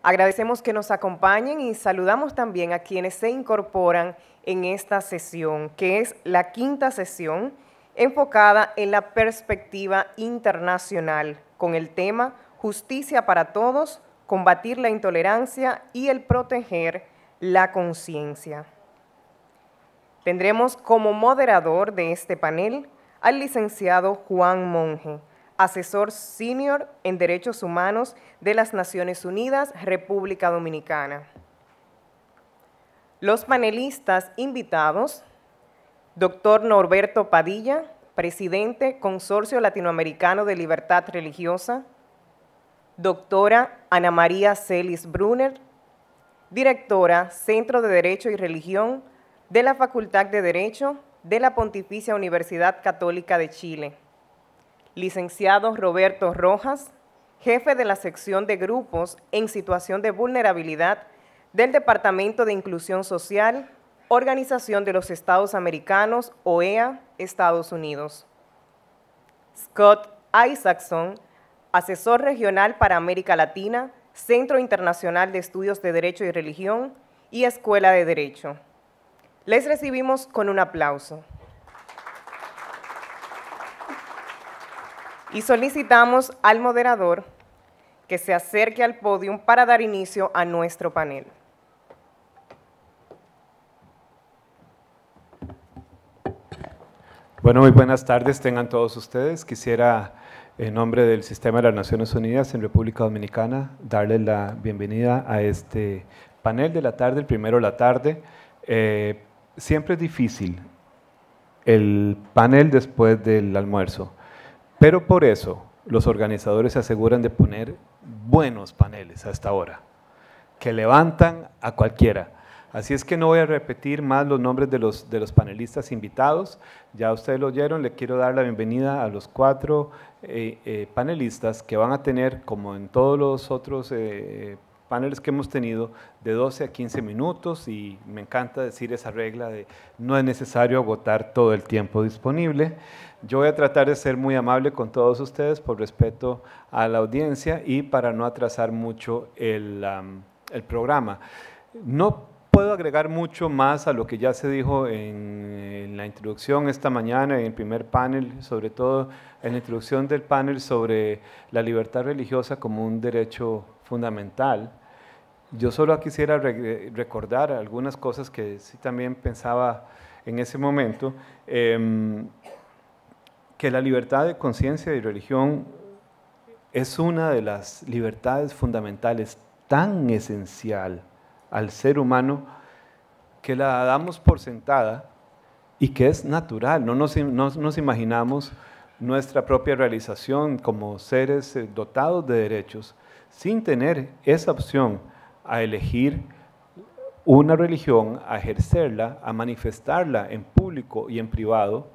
Agradecemos que nos acompañen y saludamos también a quienes se incorporan en esta sesión, que es la quinta sesión enfocada en la perspectiva internacional con el tema Justicia para Todos, combatir la intolerancia y el proteger la conciencia. Tendremos como moderador de este panel al licenciado Juan Monge, asesor senior en Derechos Humanos de las Naciones Unidas, República Dominicana. Los panelistas invitados, doctor Norberto Padilla, presidente Consorcio Latinoamericano de Libertad Religiosa, doctora Ana María Celis Brunner, directora Centro de Derecho y Religión de la Facultad de Derecho de la Pontificia Universidad Católica de Chile, licenciado Roberto Rojas, jefe de la sección de grupos en situación de vulnerabilidad del Departamento de Inclusión Social, Organización de los Estados Americanos, OEA, Estados Unidos. Scott Isaacson, asesor regional para América Latina, Centro Internacional de Estudios de Derecho y Religión y Escuela de Derecho. Les recibimos con un aplauso. Y solicitamos al moderador que se acerque al podio para dar inicio a nuestro panel. Bueno, muy buenas tardes tengan todos ustedes. Quisiera, en nombre del Sistema de las Naciones Unidas en República Dominicana, darles la bienvenida a este panel de la tarde, el primero de la tarde. Siempre es difícil el panel después del almuerzo, pero por eso los organizadores se aseguran de poner buenos paneles a esta hora, que levantan a cualquiera. Así es que no voy a repetir más los nombres de los panelistas invitados, ya ustedes lo oyeron. Le quiero dar la bienvenida a los 4 panelistas que van a tener, como en todos los otros paneles que hemos tenido, de 12 a 15 minutos, y me encanta decir esa regla de no es necesario agotar todo el tiempo disponible. Yo voy a tratar de ser muy amable con todos ustedes por respeto a la audiencia y para no atrasar mucho el programa. No puedo agregar mucho más a lo que ya se dijo en la introducción esta mañana, en el primer panel, sobre todo en la introducción del panel sobre la libertad religiosa como un derecho fundamental. Yo solo quisiera recordar algunas cosas que sí también pensaba en ese momento, que la libertad de conciencia y religión es una de las libertades fundamentales tan esencial al ser humano que la damos por sentada y que es natural. No nos imaginamos nuestra propia realización como seres dotados de derechos sin tener esa opción a elegir una religión, a ejercerla, a manifestarla en público y en privado,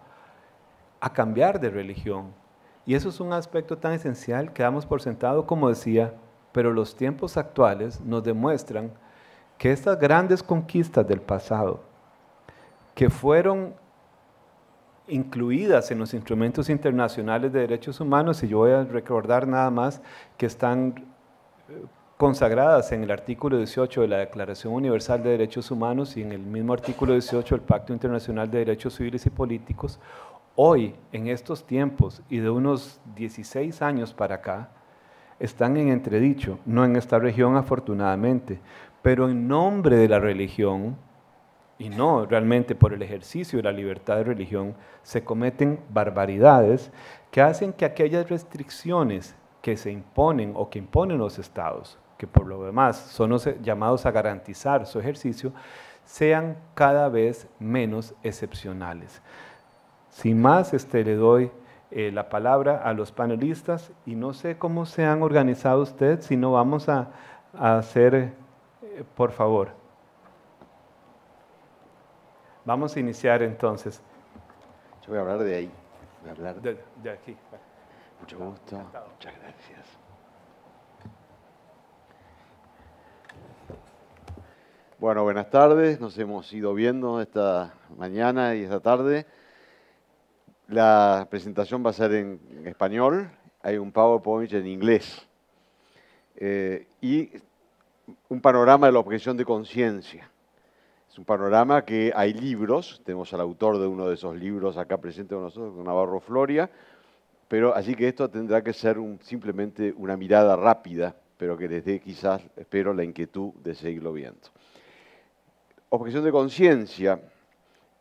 a cambiar de religión. Y eso es un aspecto tan esencial que damos por sentado, como decía, pero los tiempos actuales nos demuestran que estas grandes conquistas del pasado, que fueron incluidas en los instrumentos internacionales de derechos humanos, y yo voy a recordar nada más que están consagradas en el artículo 18 de la Declaración Universal de Derechos Humanos y en el mismo artículo 18 del Pacto Internacional de Derechos Civiles y Políticos, hoy, en estos tiempos y de unos 16 años para acá, están en entredicho, no en esta región afortunadamente, pero en nombre de la religión, y no realmente por el ejercicio de la libertad de religión, se cometen barbaridades que hacen que aquellas restricciones que se imponen o que imponen los estados, que por lo demás son los llamados a garantizar su ejercicio, sean cada vez menos excepcionales. Sin más, le doy la palabra a los panelistas, y no sé cómo se han organizado ustedes, si no vamos a hacer, por favor. Vamos a iniciar entonces. Yo voy a hablar de ahí. Voy a hablar de aquí. Mucho gusto. Muchas gracias. Bueno, buenas tardes. Nos hemos ido viendo esta mañana y esta tarde. La presentación va a ser en español. Hay un PowerPoint en inglés. Y un panorama de la objeción de conciencia. Es un panorama que hay libros, tenemos al autor de uno de esos libros acá presente con nosotros, Navarro Floria, pero así que esto tendrá que ser simplemente una mirada rápida, pero que les dé quizás, espero, la inquietud de seguirlo viendo. Objeción de conciencia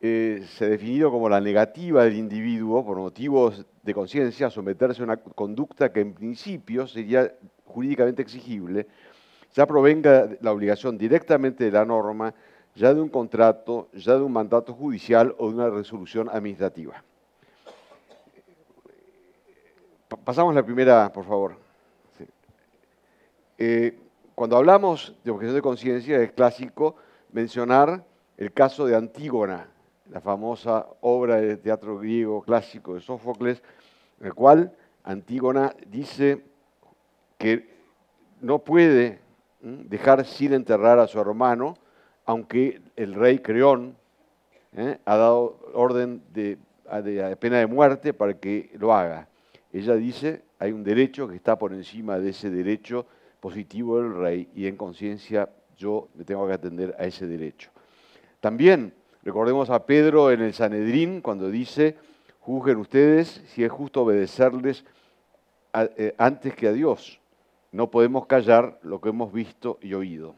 se ha definido como la negativa del individuo, por motivos de conciencia, a someterse a una conducta que en principio sería jurídicamente exigible, ya provenga la obligación directamente de la norma, ya de un contrato, ya de un mandato judicial o de una resolución administrativa. Pasamos la primera, por favor. Sí. Cuando hablamos de objeción de conciencia, es clásico mencionar el caso de Antígona, la famosa obra de teatro griego clásico de Sófocles, en el cual Antígona dice que no puede dejar sin enterrar a su hermano, aunque el rey Creón ha dado orden de pena de muerte para que lo haga. Ella dice, hay un derecho que está por encima de ese derecho positivo del rey y en conciencia yo me tengo que atender a ese derecho. También recordemos a Pedro en el Sanedrín cuando dice, juzguen ustedes si es justo obedecerles antes que a Dios. No podemos callar lo que hemos visto y oído.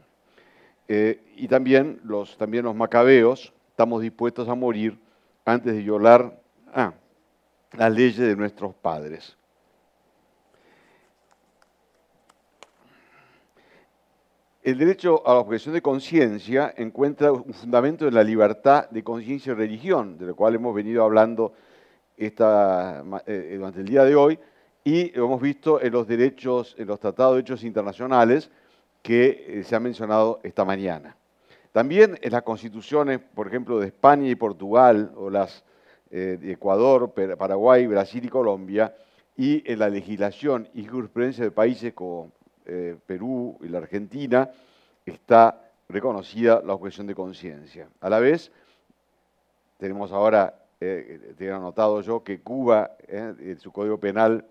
Y también los macabeos estamos dispuestos a morir antes de violar las leyes de nuestros padres. El derecho a la objeción de conciencia encuentra un fundamento en la libertad de conciencia y religión, de lo cual hemos venido hablando durante el día de hoy, y lo hemos visto en los tratados de derechos internacionales que se han mencionado esta mañana. También en las constituciones, por ejemplo, de España y Portugal, o las de Ecuador, Paraguay, Brasil y Colombia, y en la legislación y jurisprudencia de países como Perú y la Argentina, está reconocida la objeción de conciencia. A la vez, tenemos ahora, tengo anotado yo, que Cuba, en su Código Penal,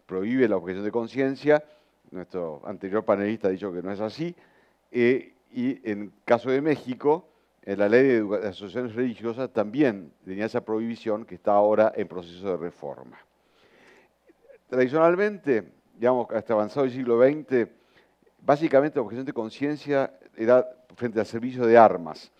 prohíbe la objeción de conciencia. Nuestro anterior panelista ha dicho que no es así. Y en caso de México, en la ley de asociaciones religiosas también tenía esa prohibición que está ahora en proceso de reforma. Tradicionalmente, hasta avanzado el siglo XX, básicamente la objeción de conciencia era frente al servicio de armas.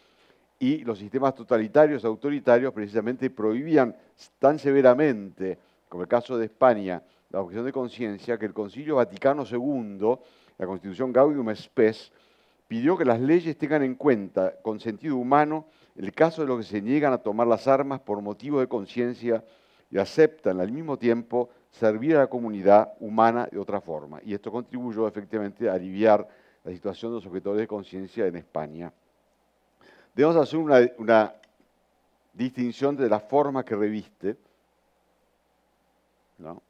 Y los sistemas totalitarios, autoritarios, precisamente prohibían tan severamente, como el caso de España, la objeción de conciencia, que el Concilio Vaticano II, la Constitución Gaudium Spes, pidió que las leyes tengan en cuenta, con sentido humano, el caso de los que se niegan a tomar las armas por motivo de conciencia y aceptan al mismo tiempo servir a la comunidad humana de otra forma. Y esto contribuyó efectivamente a aliviar la situación de los objetores de conciencia en España. Debemos hacer una distinción de la forma que reviste, ¿no?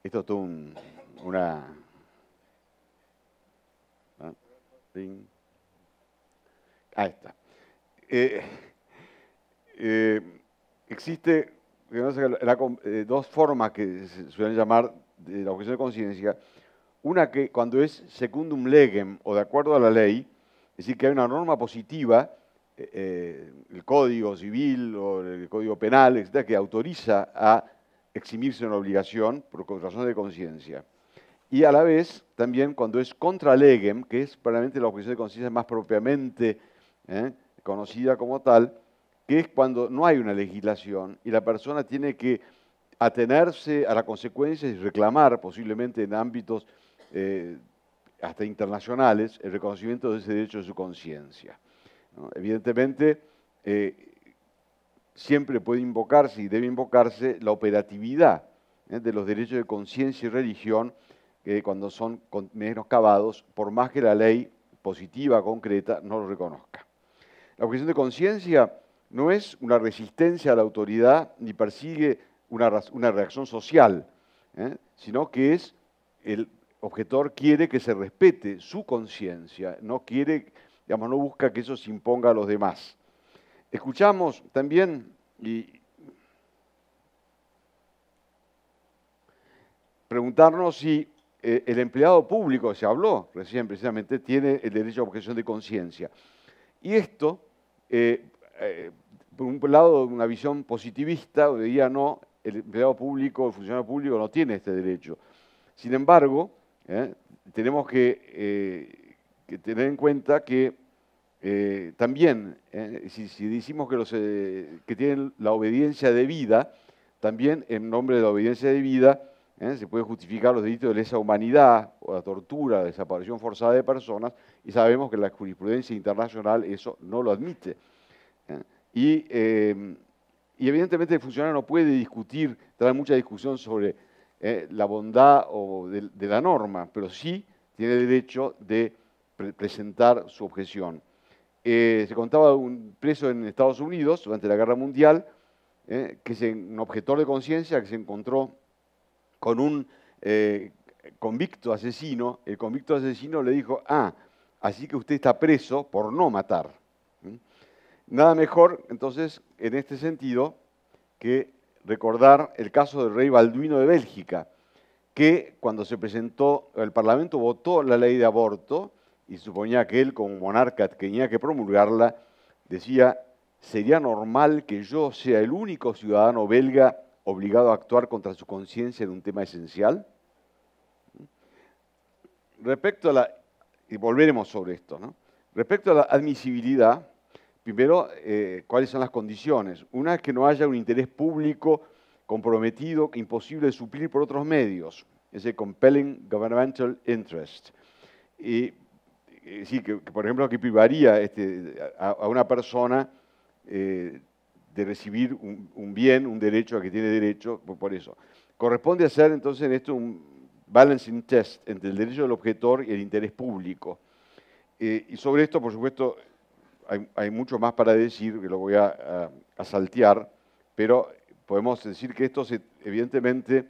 Esto es todo Ahí está. Existe dos formas que se suelen llamar de la objeción de conciencia. Una que cuando es secundum legem o de acuerdo a la ley, es decir, que hay una norma positiva, el Código Civil o el Código Penal, etcétera, que autoriza a eximirse de una obligación por razones de conciencia. Y a la vez, también cuando es contra legem, que es probablemente la objeción de conciencia más propiamente conocida como tal, que es cuando no hay una legislación y la persona tiene que atenerse a las consecuencias y reclamar, posiblemente en ámbitos hasta internacionales, el reconocimiento de ese derecho de su conciencia, ¿no? Evidentemente, siempre puede invocarse y debe invocarse la operatividad de los derechos de conciencia y religión, cuando son menoscabados, por más que la ley positiva, concreta, no lo reconozca. La objeción de conciencia no es una resistencia a la autoridad ni persigue una reacción social, sino que es el objetor quiere que se respete su conciencia, no quiere, no busca que eso se imponga a los demás. Escuchamos también y preguntarnos si el empleado público, se habló recién precisamente, tiene el derecho a objeción de conciencia. Y esto, por un lado, una visión positivista, diría no, el empleado público, el funcionario público no tiene este derecho. Sin embargo, tenemos que tener en cuenta que también, si decimos que tienen la obediencia debida, también en nombre de la obediencia debida se puede justificar los delitos de lesa humanidad o la tortura, la desaparición forzada de personas, y sabemos que la jurisprudencia internacional eso no lo admite. Y evidentemente el funcionario no puede discutir, traer mucha discusión sobre la bondad de la norma, pero sí tiene derecho de presentar su objeción. Se contaba de un preso en Estados Unidos durante la Guerra Mundial, un objetor de conciencia que se encontró con un convicto asesino. El convicto asesino le dijo, así que usted está preso por no matar. Nada mejor, entonces, en este sentido, que recordar el caso del rey Balduino de Bélgica, que cuando se presentó, el Parlamento votó la ley de aborto, y suponía que él, como monarca, tenía que promulgarla, decía, ¿sería normal que yo sea el único ciudadano belga obligado a actuar contra su conciencia en un tema esencial? Respecto a la, y volveremos sobre esto, ¿no? Respecto a la admisibilidad, primero, ¿cuáles son las condiciones? Una es que no haya un interés público comprometido, imposible de suplir por otros medios, ese compelling governmental interest. Y sí, que por ejemplo, que privaría a una persona de recibir un bien, un derecho a que tiene derecho, por eso. Corresponde hacer entonces en esto un balancing test entre el derecho del objetor y el interés público. Y sobre esto, por supuesto, hay mucho más para decir, que lo voy a saltear, pero podemos decir que esto evidentemente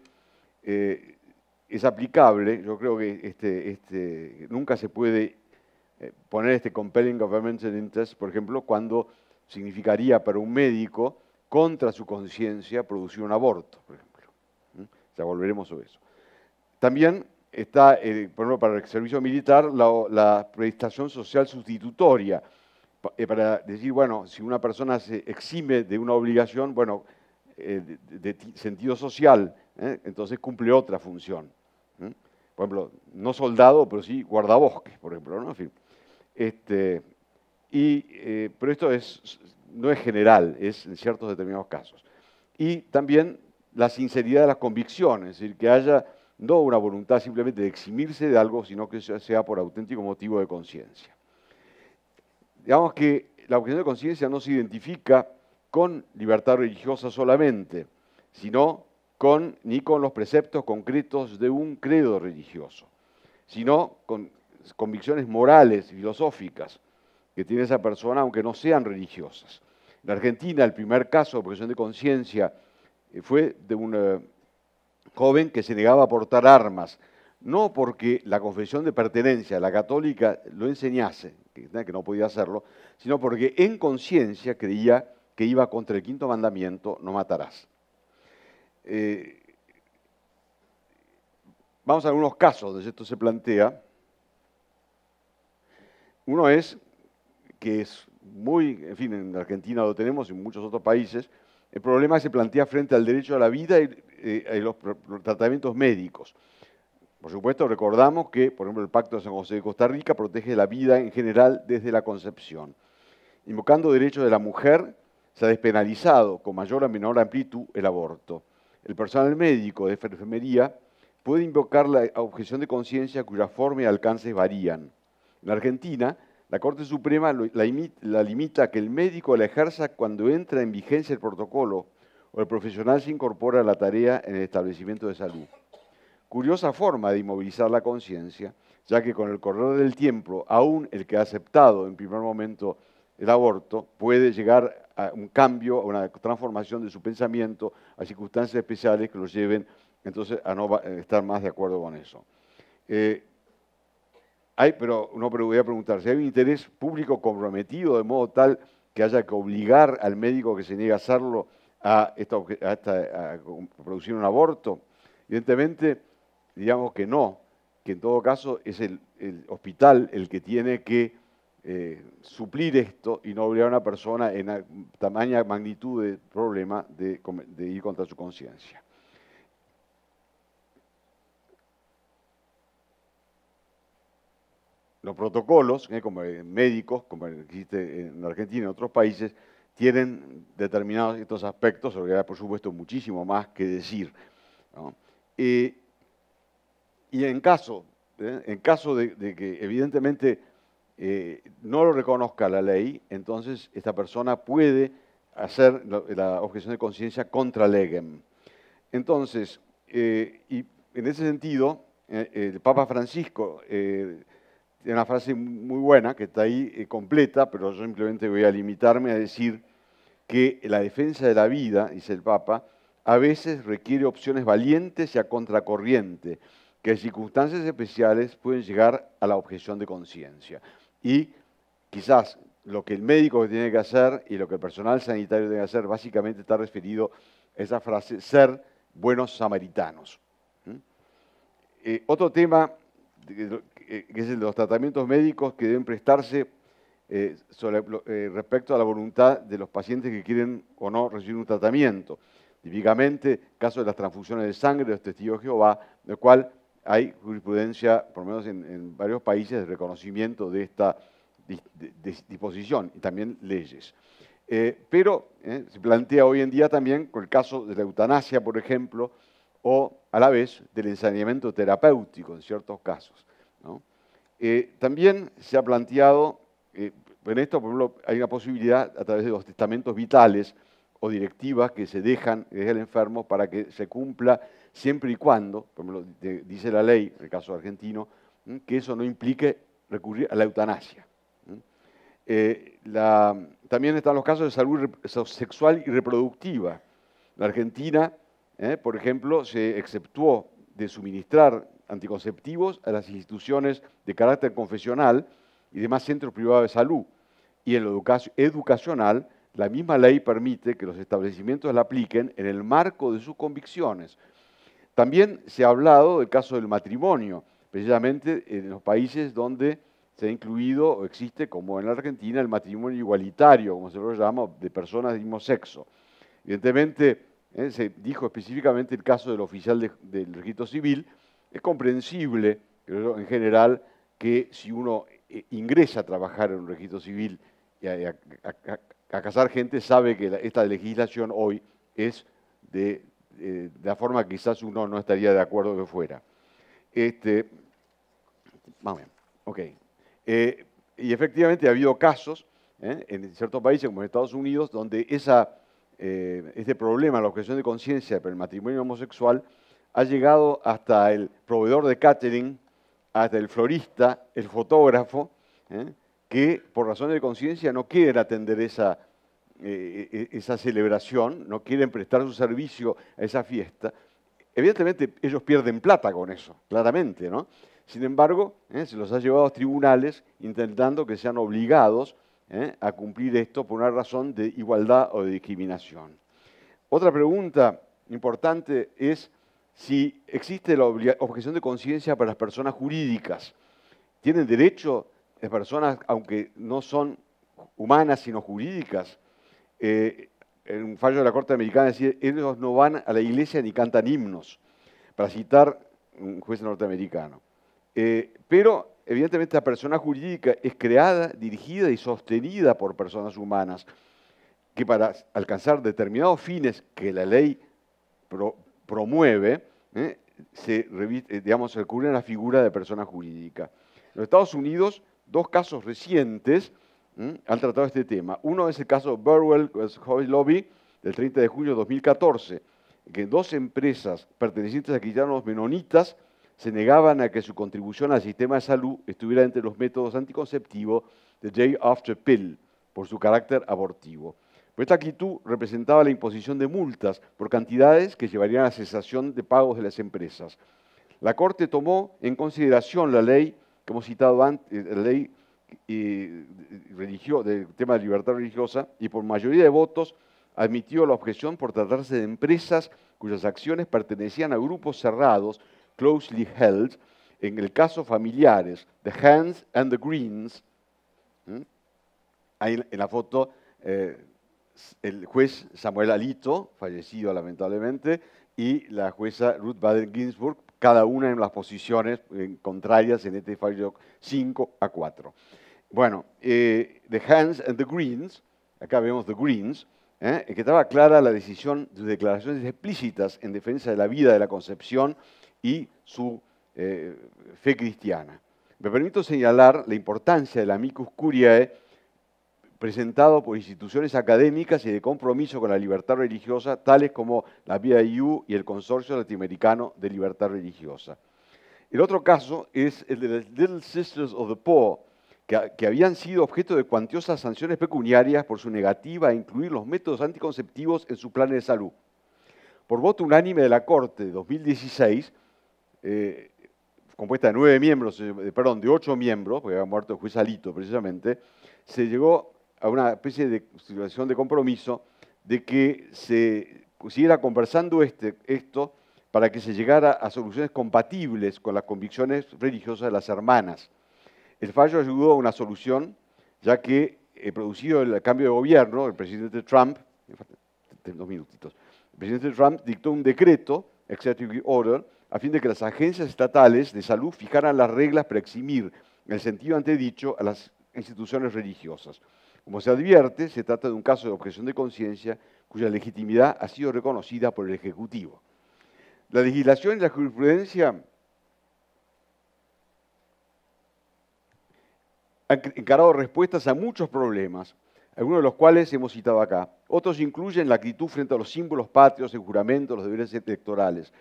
es aplicable. Yo creo que nunca se puede poner este compelling governmental interest, por ejemplo, cuando significaría para un médico, contra su conciencia, producir un aborto, por ejemplo. Ya volveremos sobre eso. También está, por ejemplo, para el servicio militar, la prestación social sustitutoria, para decir, bueno, si una persona se exime de una obligación, bueno, de sentido social, entonces cumple otra función. Por ejemplo, no soldado, pero sí guardabosques, por ejemplo, ¿no? En fin. Pero esto no es general, es en ciertos determinados casos. Y también la sinceridad de las convicciones, es decir, que haya no una voluntad simplemente de eximirse de algo, sino que sea por auténtico motivo de conciencia. Digamos que la objeción de conciencia no se identifica con libertad religiosa solamente, sino ni con los preceptos concretos de un credo religioso, sino con convicciones morales y filosóficas que tiene esa persona, aunque no sean religiosas. En Argentina, el primer caso de objeción de conciencia fue de un joven que se negaba a portar armas, no porque la confesión de pertenencia a la católica lo enseñase, que no podía hacerlo, sino porque en conciencia creía que iba contra el quinto mandamiento, no matarás. Vamos a algunos casos donde esto se plantea. Uno es, que es muy, en fin, en Argentina lo tenemos y en muchos otros países, el problema se plantea frente al derecho a la vida y los tratamientos médicos. Por supuesto, recordamos que, por ejemplo, el Pacto de San José de Costa Rica protege la vida en general desde la concepción. Invocando derechos de la mujer, se ha despenalizado con mayor o menor amplitud el aborto. El personal médico de enfermería puede invocar la objeción de conciencia cuya forma y alcances varían. En Argentina, la Corte Suprema la limita a que el médico la ejerza cuando entra en vigencia el protocolo o el profesional se incorpora a la tarea en el establecimiento de salud. Curiosa forma de inmovilizar la conciencia, ya que con el correr del tiempo, aún el que ha aceptado en primer momento el aborto puede llegar a un cambio, a una transformación de su pensamiento, a circunstancias especiales que lo lleven entonces a no estar más de acuerdo con eso. Pero voy a preguntar, si hay un interés público comprometido de modo tal que haya que obligar al médico que se niega a hacerlo a producir un aborto, evidentemente, digamos que no. que en todo caso es el hospital el que tiene que suplir esto y no obligar a una persona en tamaña magnitud de problema de ir contra su conciencia. Los protocolos, como médicos, como existe en Argentina y en otros países, tienen determinados estos aspectos, sobre que por supuesto muchísimo más que decir, ¿no? Y en caso de que evidentemente no lo reconozca la ley, entonces esta persona puede hacer la objeción de conciencia contra legem. Entonces, y en ese sentido, el Papa Francisco tiene una frase muy buena que está ahí completa, pero yo simplemente voy a limitarme a decir que la defensa de la vida, dice el Papa, a veces requiere opciones valientes y a contracorriente, que en circunstancias especiales pueden llegar a la objeción de conciencia. Y quizás lo que el médico tiene que hacer y lo que el personal sanitario tiene que hacer básicamente está referido a esa frase, ser buenos samaritanos. Otro tema que es el de los tratamientos médicos que deben prestarse respecto a la voluntad de los pacientes que quieren o no recibir un tratamiento. Típicamente, caso de las transfusiones de sangre de los testigos de Jehová, del cual hay jurisprudencia, por lo menos en varios países, de reconocimiento de esta disposición y también leyes. Pero se plantea hoy en día también con el caso de la eutanasia, por ejemplo, o a la vez del ensañamiento terapéutico en ciertos casos, ¿no? También se ha planteado, en esto, por ejemplo, hay una posibilidad a través de los testamentos vitales o directivas que se dejan el enfermo para que se cumpla siempre y cuando, por ejemplo, dice la ley, en el caso argentino, que eso no implique recurrir a la eutanasia. También están los casos de salud sexual y reproductiva. La Argentina, por ejemplo, se exceptuó de suministrar anticonceptivos a las instituciones de carácter confesional y demás centros privados de salud. Y en lo educacional, la misma ley permite que los establecimientos la apliquen en el marco de sus convicciones. También se ha hablado del caso del matrimonio, precisamente en los países donde se ha incluido o existe, como en la Argentina, el matrimonio igualitario, como se lo llama, de personas del mismo sexo. Evidentemente, se dijo específicamente el caso del oficial del registro civil. Es comprensible, creo, en general, que si uno ingresa a trabajar en un registro civil y a casar gente, sabe que esta legislación hoy es de la forma que quizás uno no estaría de acuerdo que fuera. Vamos bien, ok. Y efectivamente ha habido casos en ciertos países, como en Estados Unidos, donde este problema, la objeción de conciencia por el matrimonio homosexual, ha llegado hasta el proveedor de catering, hasta el florista, el fotógrafo, que por razones de conciencia no quieren atender esa celebración, no quieren prestar su servicio a esa fiesta. Evidentemente ellos pierden plata con eso, claramente, ¿no? Sin embargo, se los ha llevado a los tribunales intentando que sean obligados a cumplir esto por una razón de igualdad o de discriminación. Otra pregunta importante es si existe la objeción de conciencia para las personas jurídicas. ¿Tienen derecho las personas, aunque no son humanas sino jurídicas? En un fallo de la Corte Americana decía, ellos no van a la iglesia ni cantan himnos, para citar un juez norteamericano. Pero, evidentemente, la persona jurídica es creada, dirigida y sostenida por personas humanas que para alcanzar determinados fines que la ley promueve, se recurre a la figura de persona jurídica. En los Estados Unidos, dos casos recientes han tratado este tema. Uno es el caso Burwell Hobby Lobby del 30 de junio de 2014, que dos empresas pertenecientes a cristianos menonitas se negaban a que su contribución al sistema de salud estuviera entre los métodos anticonceptivos de Day After Pill, por su carácter abortivo. Pero esta actitud representaba la imposición de multas por cantidades que llevarían a la cesación de pagos de las empresas. La Corte tomó en consideración la ley, que hemos citado antes, la ley del tema de libertad religiosa, y por mayoría de votos admitió la objeción por tratarse de empresas cuyas acciones pertenecían a grupos cerrados, closely held, en el caso familiares, The Hans and the Greens, ahí en la foto el juez Samuel Alito, fallecido lamentablemente, y la jueza Ruth Bader Ginsburg, cada una en las posiciones contrarias en este fallo 5-4. Bueno, The Hans and the Greens, acá vemos The Greens, que estaba clara la decisión de declaraciones explícitas en defensa de la vida, de la concepción y su fe cristiana. Me permito señalar la importancia del amicus curiae presentado por instituciones académicas y de compromiso con la libertad religiosa, tales como la BIU y el Consorcio Latinoamericano de Libertad Religiosa. El otro caso es el de las Little Sisters of the Poor, que habían sido objeto de cuantiosas sanciones pecuniarias por su negativa a incluir los métodos anticonceptivos en su plan de salud. Por voto unánime de la Corte de 2016, compuesta de 8 miembros, porque había muerto el juez Alito precisamente, se llegó a una especie de situación de compromiso de que se siguiera conversando esto para que se llegara a soluciones compatibles con las convicciones religiosas de las hermanas. El fallo ayudó a una solución, ya que, producido el cambio de gobierno, el presidente Trump, el presidente Trump dictó un decreto, Executive Order, a fin de que las agencias estatales de salud fijaran las reglas para eximir, en el sentido antedicho, a las instituciones religiosas. Como se advierte, se trata de un caso de objeción de conciencia cuya legitimidad ha sido reconocida por el Ejecutivo. La legislación y la jurisprudencia han encarado respuestas a muchos problemas, algunos de los cuales hemos citado acá. Otros incluyen la actitud frente a los símbolos patrios, el juramento, los deberes electorales.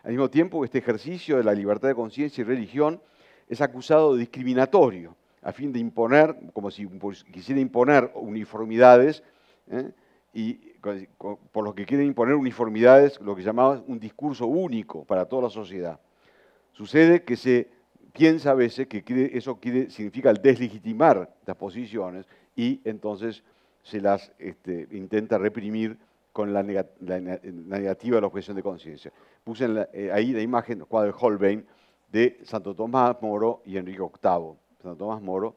Al mismo tiempo, este ejercicio de la libertad de conciencia y religión es acusado de discriminatorio, a fin de imponer, como si quisiera imponer uniformidades, y por lo que quieren imponer uniformidades, lo que llamaban un discurso único para toda la sociedad. Sucede que se piensa a veces que eso significa deslegitimar las posiciones y entonces se las intenta reprimir con la negativa de la objeción de conciencia. Puse ahí la imagen, el cuadro de Holbein, de Santo Tomás Moro y Enrique VIII. Santo Tomás Moro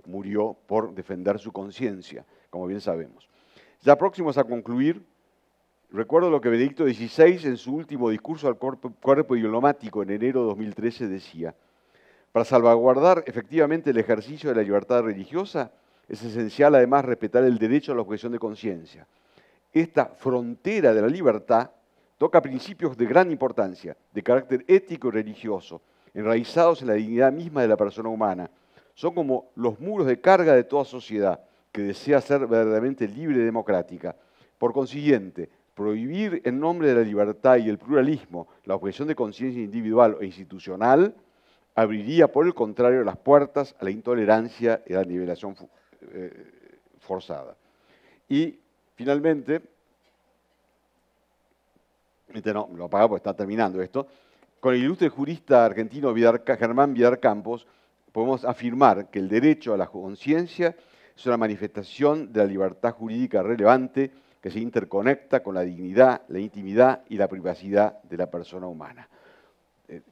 murió por defender su conciencia, como bien sabemos. Ya próximos a concluir, recuerdo lo que Benedicto XVI en su último discurso al cuerpo diplomático en enero de 2013 decía: para salvaguardar efectivamente el ejercicio de la libertad religiosa, es esencial además respetar el derecho a la objeción de conciencia. Esta frontera de la libertad toca principios de gran importancia, de carácter ético y religioso, enraizados en la dignidad misma de la persona humana. Son como los muros de carga de toda sociedad que desea ser verdaderamente libre y democrática. Por consiguiente, prohibir en nombre de la libertad y el pluralismo la objeción de conciencia individual o institucional abriría, por el contrario, las puertas a la intolerancia y a la nivelación forzada. Y, finalmente, no, lo apago porque está terminando esto, con el ilustre jurista argentino Germán Vidar Campos, podemos afirmar que el derecho a la conciencia es una manifestación de la libertad jurídica relevante que se interconecta con la dignidad, la intimidad y la privacidad de la persona humana.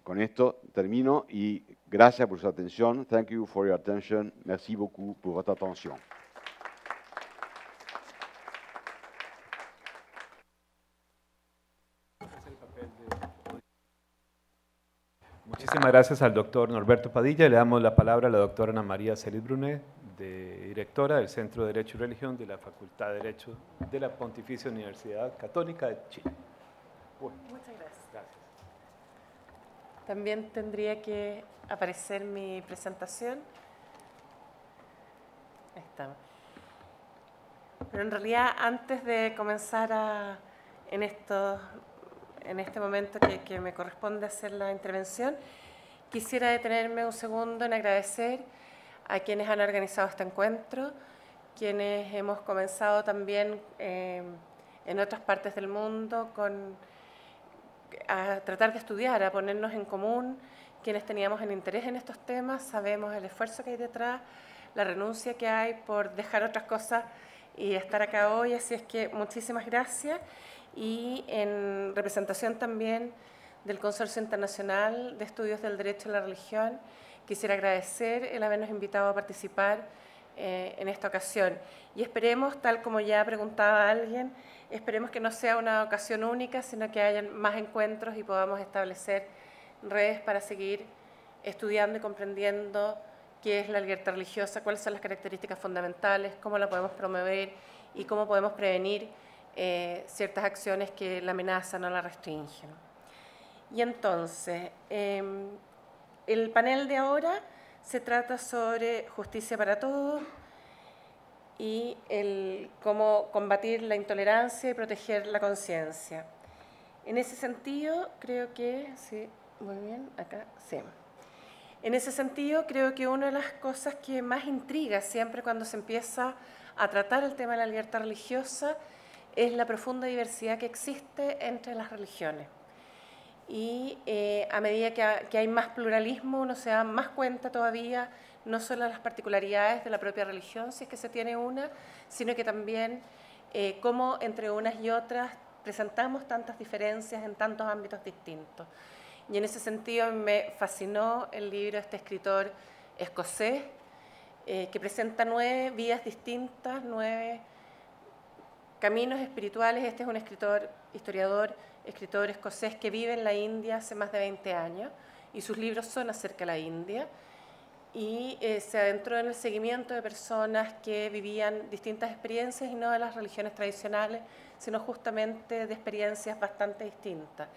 Con esto termino y gracias por su atención. Thank you for your attention. Merci beaucoup pour votre attention. Muchísimas gracias al doctor Norberto Padilla. Le damos la palabra a la doctora Ana María Celis Brunet, directora del Centro de Derecho y Religión de la Facultad de Derecho de la Pontificia Universidad Católica de Chile. Muchas gracias. También tendría que aparecer mi presentación. Ahí está. Pero en realidad, antes de comenzar en este momento que me corresponde hacer la intervención, quisiera detenerme un segundo en agradecer a quienes han organizado este encuentro, quienes hemos comenzado también en otras partes del mundo a tratar de estudiar, a ponernos en común, quienes teníamos el interés en estos temas, sabemos el esfuerzo que hay detrás, la renuncia que hay por dejar otras cosas y estar acá hoy, así es que muchísimas gracias. Y en representación también del Consorcio Internacional de Estudios del Derecho a la Religión. Quisiera agradecer el habernos invitado a participar en esta ocasión. Y esperemos, tal como ya preguntaba alguien, esperemos que no sea una ocasión única, sino que haya más encuentros y podamos establecer redes para seguir estudiando y comprendiendo qué es la libertad religiosa, cuáles son las características fundamentales, cómo la podemos promover y cómo podemos prevenir ciertas acciones que la amenazan o la restringen. Y entonces, el panel de ahora se trata sobre justicia para todos y cómo combatir la intolerancia y proteger la conciencia. En ese sentido, creo que, sí, muy bien, acá, sí. En ese sentido, creo que una de las cosas que más intriga siempre cuando se empieza a tratar el tema de la libertad religiosa es la profunda diversidad que existe entre las religiones. Y a medida que hay más pluralismo, uno se da más cuenta todavía, no solo de las particularidades de la propia religión, si es que se tiene una, sino que también cómo entre unas y otras presentamos tantas diferencias en tantos ámbitos distintos. Y en ese sentido me fascinó el libro de este escritor escocés, que presenta 9 vías distintas, 9 caminos espirituales. Este es un escritor, historiador, escritor escocés que vive en la India hace más de 20 años y sus libros son acerca de la India y se adentró en el seguimiento de personas que vivían distintas experiencias y no de las religiones tradicionales, sino justamente de experiencias bastante distintas.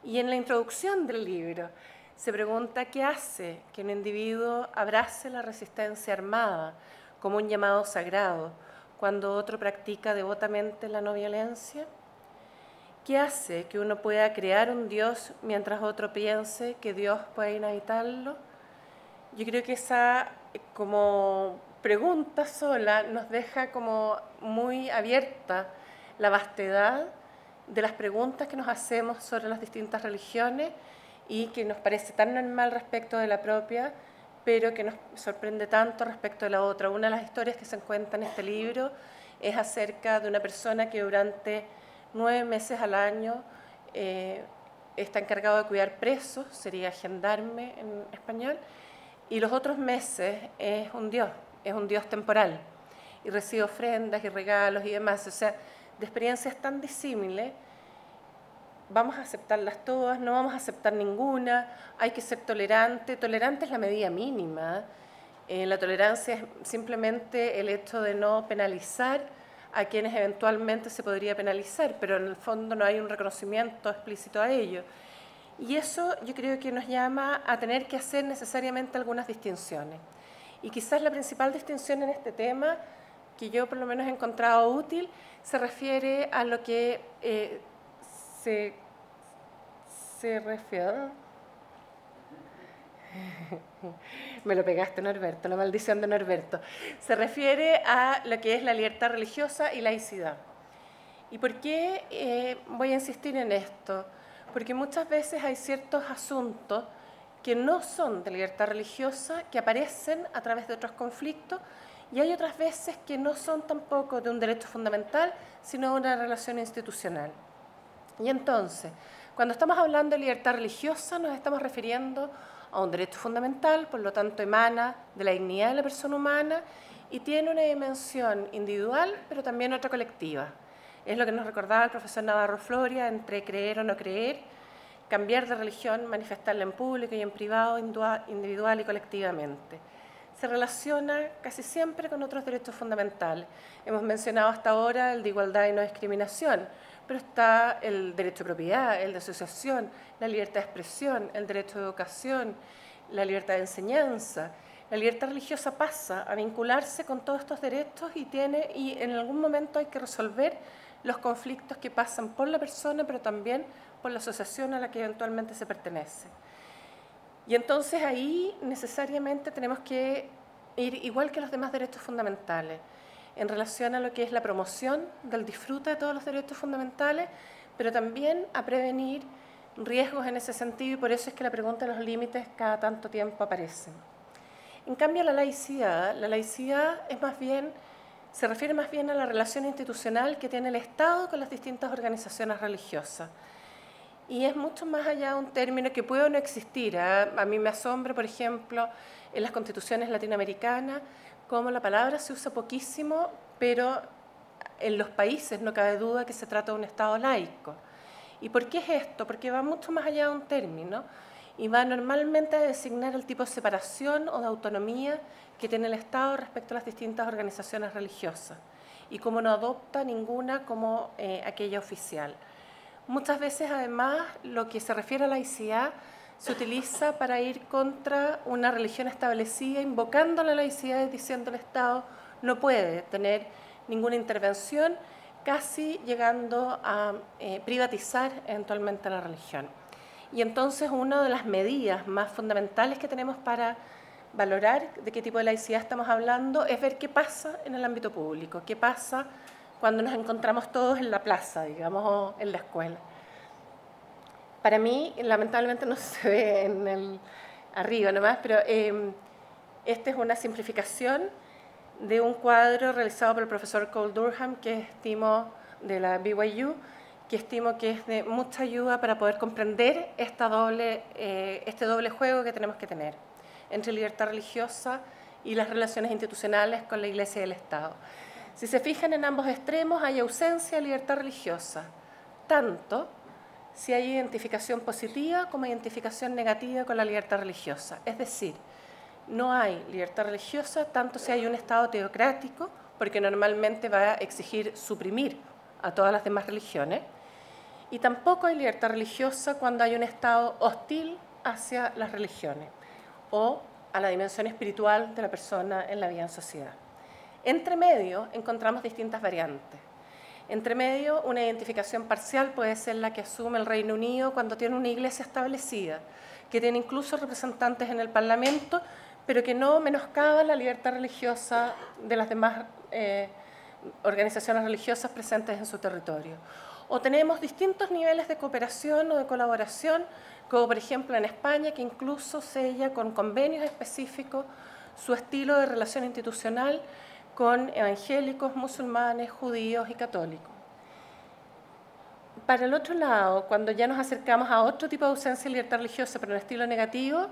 Y en la introducción del libro se pregunta qué hace que un individuo abrace la resistencia armada como un llamado sagrado cuando otro practica devotamente la no violencia. ¿Qué hace que uno pueda crear un Dios mientras otro piense que Dios puede inhabitarlo? Yo creo que esa como pregunta sola nos deja como muy abierta la vastedad de las preguntas que nos hacemos sobre las distintas religiones y que nos parece tan normal respecto de la propia, pero que nos sorprende tanto respecto de la otra. Una de las historias que se encuentra en este libro es acerca de una persona que durante 9 meses al año está encargado de cuidar presos, sería gendarme en español, y los otros meses es un Dios temporal, y recibe ofrendas y regalos y demás. O sea, de experiencias tan disímiles, vamos a aceptarlas todas, no vamos a aceptar ninguna, hay que ser tolerante. Tolerante es la medida mínima. La tolerancia es simplemente el hecho de no penalizar a quienes eventualmente se podría penalizar, pero en el fondo no hay un reconocimiento explícito a ello. Y eso yo creo que nos llama a tener que hacer necesariamente algunas distinciones. Y quizás la principal distinción en este tema, que yo por lo menos he encontrado útil, se refiere a lo que se refiere... Me lo pegaste, Norberto, la maldición de Norberto. Se refiere a lo que es la libertad religiosa y laicidad. ¿Y por qué voy a insistir en esto? Porque muchas veces hay ciertos asuntos que no son de libertad religiosa, que aparecen a través de otros conflictos, y hay otras veces que no son tampoco de un derecho fundamental, sino de una relación institucional. Y entonces, cuando estamos hablando de libertad religiosa, nos estamos refiriendo a un derecho fundamental, por lo tanto emana de la dignidad de la persona humana y tiene una dimensión individual, pero también otra colectiva. Es lo que nos recordaba el profesor Navarro Floria, entre creer o no creer, cambiar de religión, manifestarla en público y en privado, individual y colectivamente. Se relaciona casi siempre con otros derechos fundamentales. Hemos mencionado hasta ahora el de igualdad y no discriminación, pero está el derecho de propiedad, el de asociación, la libertad de expresión, el derecho de educación, la libertad de enseñanza. La libertad religiosa pasa a vincularse con todos estos derechos y en algún momento hay que resolver los conflictos que pasan por la persona, pero también por la asociación a la que eventualmente se pertenece. Y entonces ahí necesariamente tenemos que ir, igual que los demás derechos fundamentales, en relación a lo que es la promoción del disfrute de todos los derechos fundamentales, pero también a prevenir riesgos en ese sentido, y por eso es que la pregunta de los límites cada tanto tiempo aparece. En cambio, la laicidad es más bien, se refiere más bien a la relación institucional que tiene el Estado con las distintas organizaciones religiosas. Y es mucho más allá de un término que puede o no existir. A mí me asombra, por ejemplo, en las constituciones latinoamericanas, cómo la palabra se usa poquísimo, pero en los países no cabe duda que se trata de un Estado laico. ¿Y por qué es esto? Porque va mucho más allá de un término y va normalmente a designar el tipo de separación o de autonomía que tiene el Estado respecto a las distintas organizaciones religiosas y cómo no adopta ninguna como aquella oficial. Muchas veces, además, lo que se refiere a laicidad se utiliza para ir contra una religión establecida, invocando la laicidad y diciendo el Estado no puede tener ninguna intervención, casi llegando a privatizar eventualmente la religión. Y entonces una de las medidas más fundamentales que tenemos para valorar de qué tipo de laicidad estamos hablando es ver qué pasa en el ámbito público, qué pasa cuando nos encontramos todos en la plaza, digamos, o en la escuela. Para mí, lamentablemente no se ve en el arriba nomás, pero esta es una simplificación de un cuadro realizado por el profesor Cole Durham, que estimo de la BYU, que estimo que es de mucha ayuda para poder comprender este doble juego que tenemos que tener entre libertad religiosa y las relaciones institucionales con la Iglesia y el Estado. Si se fijan, en ambos extremos hay ausencia de libertad religiosa, tanto si hay identificación positiva como identificación negativa con la libertad religiosa. Es decir, no hay libertad religiosa tanto si hay un Estado teocrático, porque normalmente va a exigir suprimir a todas las demás religiones, y tampoco hay libertad religiosa cuando hay un Estado hostil hacia las religiones o a la dimensión espiritual de la persona en la vida en sociedad. Entre medio encontramos distintas variantes. Entre medio, una identificación parcial puede ser la que asume el Reino Unido cuando tiene una iglesia establecida, que tiene incluso representantes en el Parlamento, pero que no menoscaba la libertad religiosa de las demás organizaciones religiosas presentes en su territorio. O tenemos distintos niveles de cooperación o de colaboración, como por ejemplo en España, que incluso sella con convenios específicos su estilo de relación institucional con evangélicos, musulmanes, judíos y católicos. Para el otro lado, cuando ya nos acercamos a otro tipo de ausencia de libertad religiosa, pero en estilo negativo,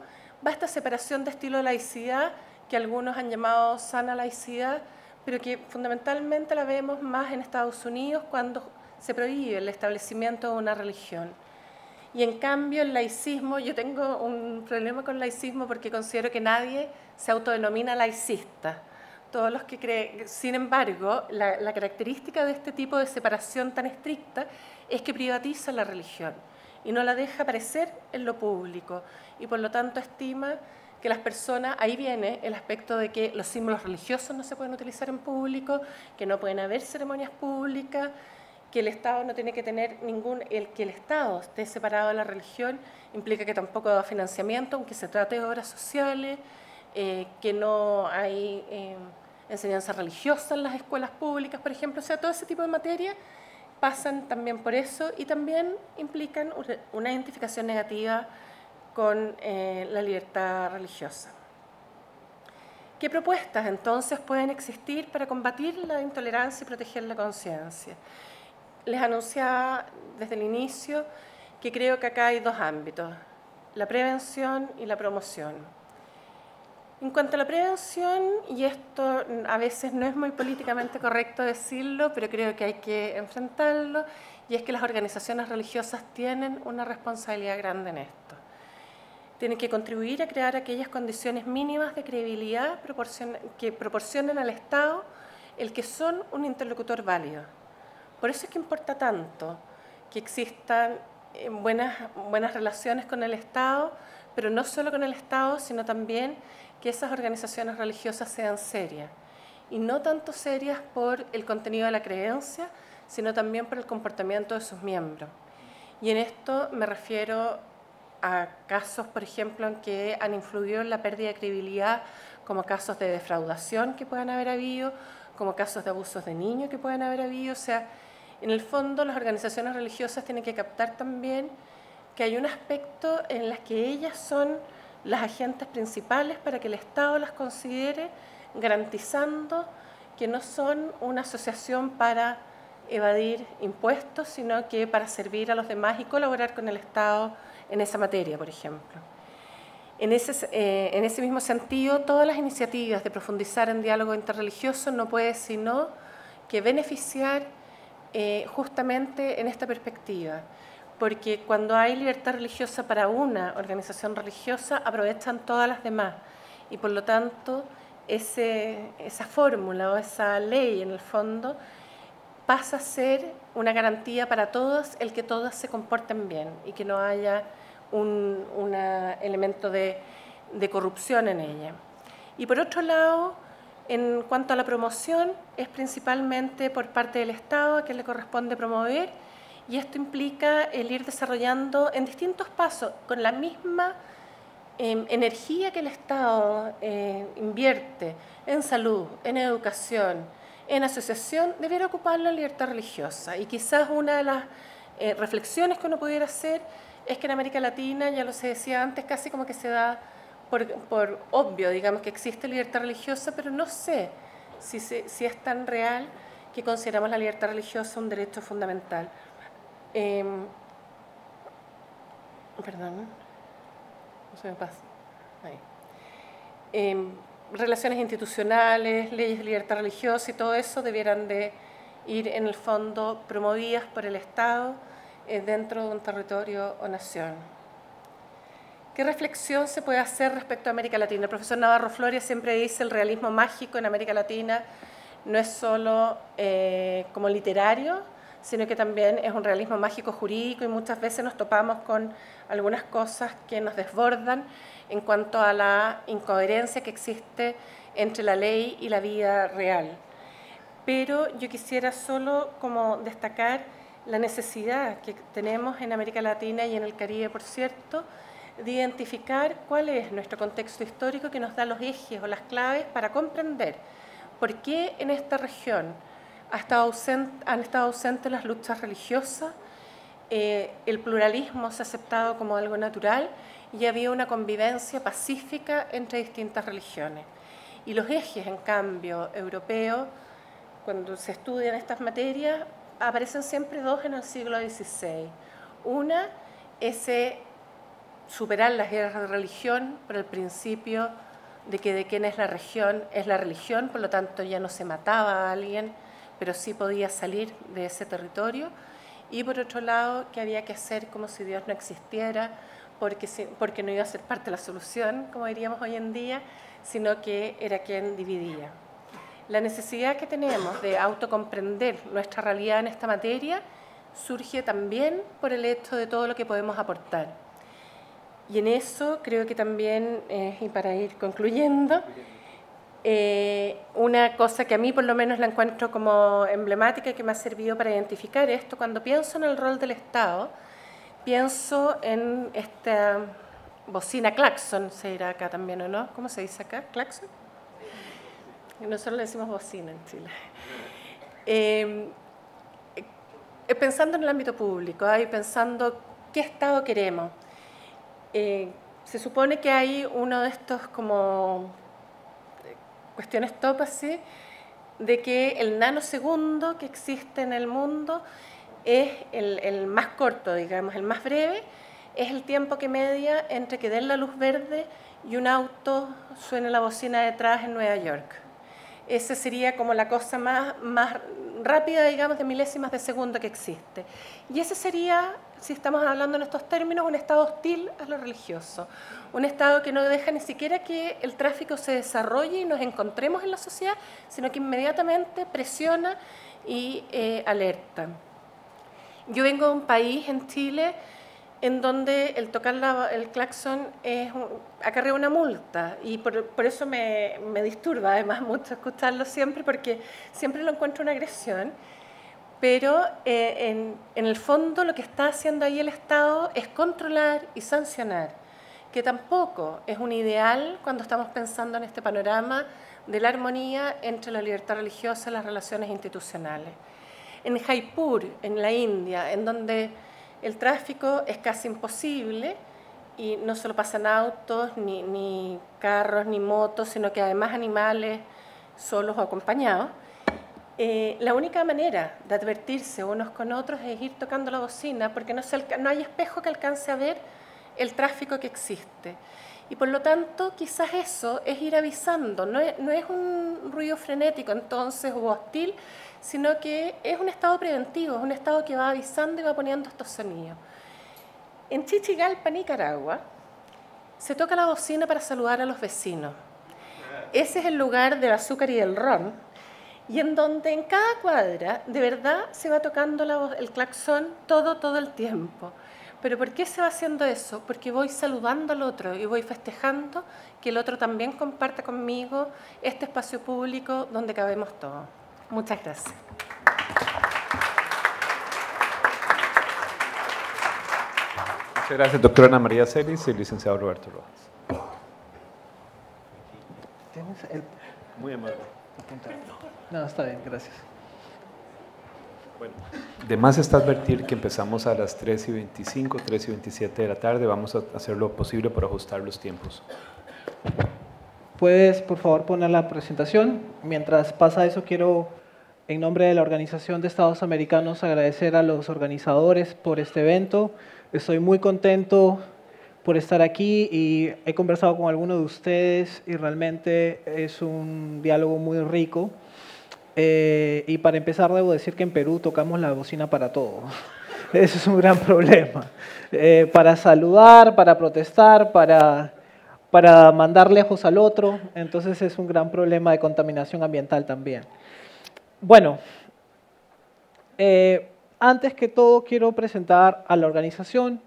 va esta separación de estilo de laicidad, que algunos han llamado sana laicidad, pero que fundamentalmente la vemos más en Estados Unidos cuando se prohíbe el establecimiento de una religión. Y en cambio el laicismo, yo tengo un problema con el laicismo porque considero que nadie se autodenomina laicista. Todos los que creen, sin embargo, la característica de este tipo de separación tan estricta es que privatiza la religión y no la deja aparecer en lo público y por lo tanto estima que las personas, ahí viene el aspecto de que los símbolos religiosos no se pueden utilizar en público, que no pueden haber ceremonias públicas, que el Estado no tiene que tener que el Estado esté separado de la religión implica que tampoco da financiamiento, aunque se trate de obras sociales, que no hay enseñanza religiosa en las escuelas públicas, por ejemplo. O sea, todo ese tipo de materias pasan también por eso y también implican una identificación negativa con la libertad religiosa. ¿Qué propuestas entonces pueden existir para combatir la intolerancia y proteger la conciencia? Les anunciaba desde el inicio que creo que acá hay dos ámbitos, la prevención y la promoción. En cuanto a la prevención, y esto a veces no es muy políticamente correcto decirlo, pero creo que hay que enfrentarlo, y es que las organizaciones religiosas tienen una responsabilidad grande en esto. Tienen que contribuir a crear aquellas condiciones mínimas de credibilidad que proporcionen al Estado el que son un interlocutor válido. Por eso es que importa tanto que existan buenas relaciones con el Estado, pero no solo con el Estado, sino también que esas organizaciones religiosas sean serias. Y no tanto serias por el contenido de la creencia, sino también por el comportamiento de sus miembros. Y en esto me refiero a casos, por ejemplo, en que han influido en la pérdida de credibilidad, como casos de defraudación que puedan haber habido, como casos de abusos de niños que puedan haber habido. O sea, en el fondo, las organizaciones religiosas tienen que captar también que hay un aspecto en las que ellas son las agentes principales para que el Estado las considere, garantizando que no son una asociación para evadir impuestos, sino que para servir a los demás y colaborar con el Estado en esa materia, por ejemplo. En ese mismo sentido, todas las iniciativas de profundizar en diálogo interreligioso no puede sino que beneficiar justamente en esta perspectiva, porque cuando hay libertad religiosa para una organización religiosa, aprovechan todas las demás, y por lo tanto esa fórmula o esa ley en el fondo pasa a ser una garantía para todos el que todas se comporten bien y que no haya un elemento de corrupción en ella. Y por otro lado, en cuanto a la promoción, es principalmente por parte del Estado a quien le corresponde promover, y esto implica el ir desarrollando en distintos pasos, con la misma energía que el Estado invierte en salud, en educación, en asociación, debiera ocuparlo en libertad religiosa. Y quizás una de las reflexiones que uno pudiera hacer es que en América Latina, ya lo se decía antes, casi como que se da por obvio, digamos, que existe libertad religiosa, pero no sé si es tan real que consideramos la libertad religiosa un derecho fundamental. Perdón, no se me pasa. Ahí. Relaciones institucionales, leyes de libertad religiosa y todo eso debieran de ir en el fondo promovidas por el Estado dentro de un territorio o nación. ¿Qué reflexión se puede hacer respecto a América Latina? El profesor Navarro Flores siempre dice el realismo mágico en América Latina no es solo como literario, sino que también es un realismo mágico jurídico, y muchas veces nos topamos con algunas cosas que nos desbordan en cuanto a la incoherencia que existe entre la ley y la vida real. Pero yo quisiera solo como destacar la necesidad que tenemos en América Latina y en el Caribe, por cierto, de identificar cuál es nuestro contexto histórico que nos da los ejes o las claves para comprender por qué en esta región han estado ausentes las luchas religiosas, el pluralismo se ha aceptado como algo natural y había una convivencia pacífica entre distintas religiones. Y los ejes, en cambio, europeos, cuando se estudian estas materias, aparecen siempre dos en el siglo XVI. Una, ese superar las guerras de religión por el principio de que de quién es la religión, por lo tanto ya no se mataba a alguien, pero sí podía salir de ese territorio. Y por otro lado, que había que hacer como si Dios no existiera, porque no iba a ser parte de la solución, como diríamos hoy en día, sino que era quien dividía. La necesidad que tenemos de autocomprender nuestra realidad en esta materia surge también por el hecho de todo lo que podemos aportar. Y en eso creo que también, y para ir concluyendo, una cosa que a mí por lo menos la encuentro como emblemática y que me ha servido para identificar esto, cuando pienso en el rol del Estado, pienso en esta bocina claxon, se dirá acá también, ¿o no? ¿Cómo se dice acá? ¿Claxon? Nosotros le decimos bocina en Chile. Pensando en el ámbito público, y pensando qué Estado queremos. Se supone que hay uno de estos como cuestiones top así, de que el nanosegundo que existe en el mundo es el más corto, digamos, el más breve, es el tiempo que media entre que den la luz verde y un auto suene la bocina detrás en Nueva York. Esa sería como la cosa más rápida, digamos, de milésimas de segundo que existe. Y ese sería, si estamos hablando en estos términos, un estado hostil a lo religioso. Un estado que no deja ni siquiera que el tráfico se desarrolle y nos encontremos en la sociedad, sino que inmediatamente presiona y alerta. Yo vengo de un país, en Chile, en donde el tocar el claxon acarrea una multa, y por eso me disturba además mucho escucharlo siempre, porque siempre lo encuentro una agresión, pero en el fondo lo que está haciendo ahí el Estado es controlar y sancionar, que tampoco es un ideal cuando estamos pensando en este panorama de la armonía entre la libertad religiosa y las relaciones institucionales. En Jaipur, en la India, en donde el tráfico es casi imposible y no solo pasan autos, ni carros, ni motos, sino que además animales solos o acompañados. La única manera de advertirse unos con otros es ir tocando la bocina, porque no hay espejo que alcance a ver el tráfico que existe. Y por lo tanto, quizás eso es ir avisando, no es un ruido frenético entonces o hostil, sino que es un estado preventivo, es un estado que va avisando y va poniendo estos sonidos. En Chichigalpa, Nicaragua, se toca la bocina para saludar a los vecinos. Ese es el lugar del azúcar y del ron, y en donde en cada cuadra de verdad se va tocando el claxon todo el tiempo. ¿Pero por qué se va haciendo eso? Porque voy saludando al otro y voy festejando que el otro también comparta conmigo este espacio público donde cabemos todos. Muchas gracias. Muchas gracias, doctora Ana María Celis y el licenciado Roberto Rojas. ¿Tienes el...? Muy amable. No, está bien, gracias. Bueno, de más está advertir que empezamos a las 3:25, 3:27 de la tarde. Vamos a hacer lo posible por ajustar los tiempos. ¿Puedes, por favor, poner la presentación? Mientras pasa eso, quiero, en nombre de la Organización de Estados Americanos, agradecer a los organizadores por este evento. Estoy muy contento por estar aquí y he conversado con algunos de ustedes y realmente es un diálogo muy rico. Y para empezar, debo decir que en Perú tocamos la bocina para todo. Eso es un gran problema. Para saludar, para protestar, para mandar lejos al otro. Entonces es un gran problema de contaminación ambiental también. Bueno, antes que todo quiero presentar a la organización.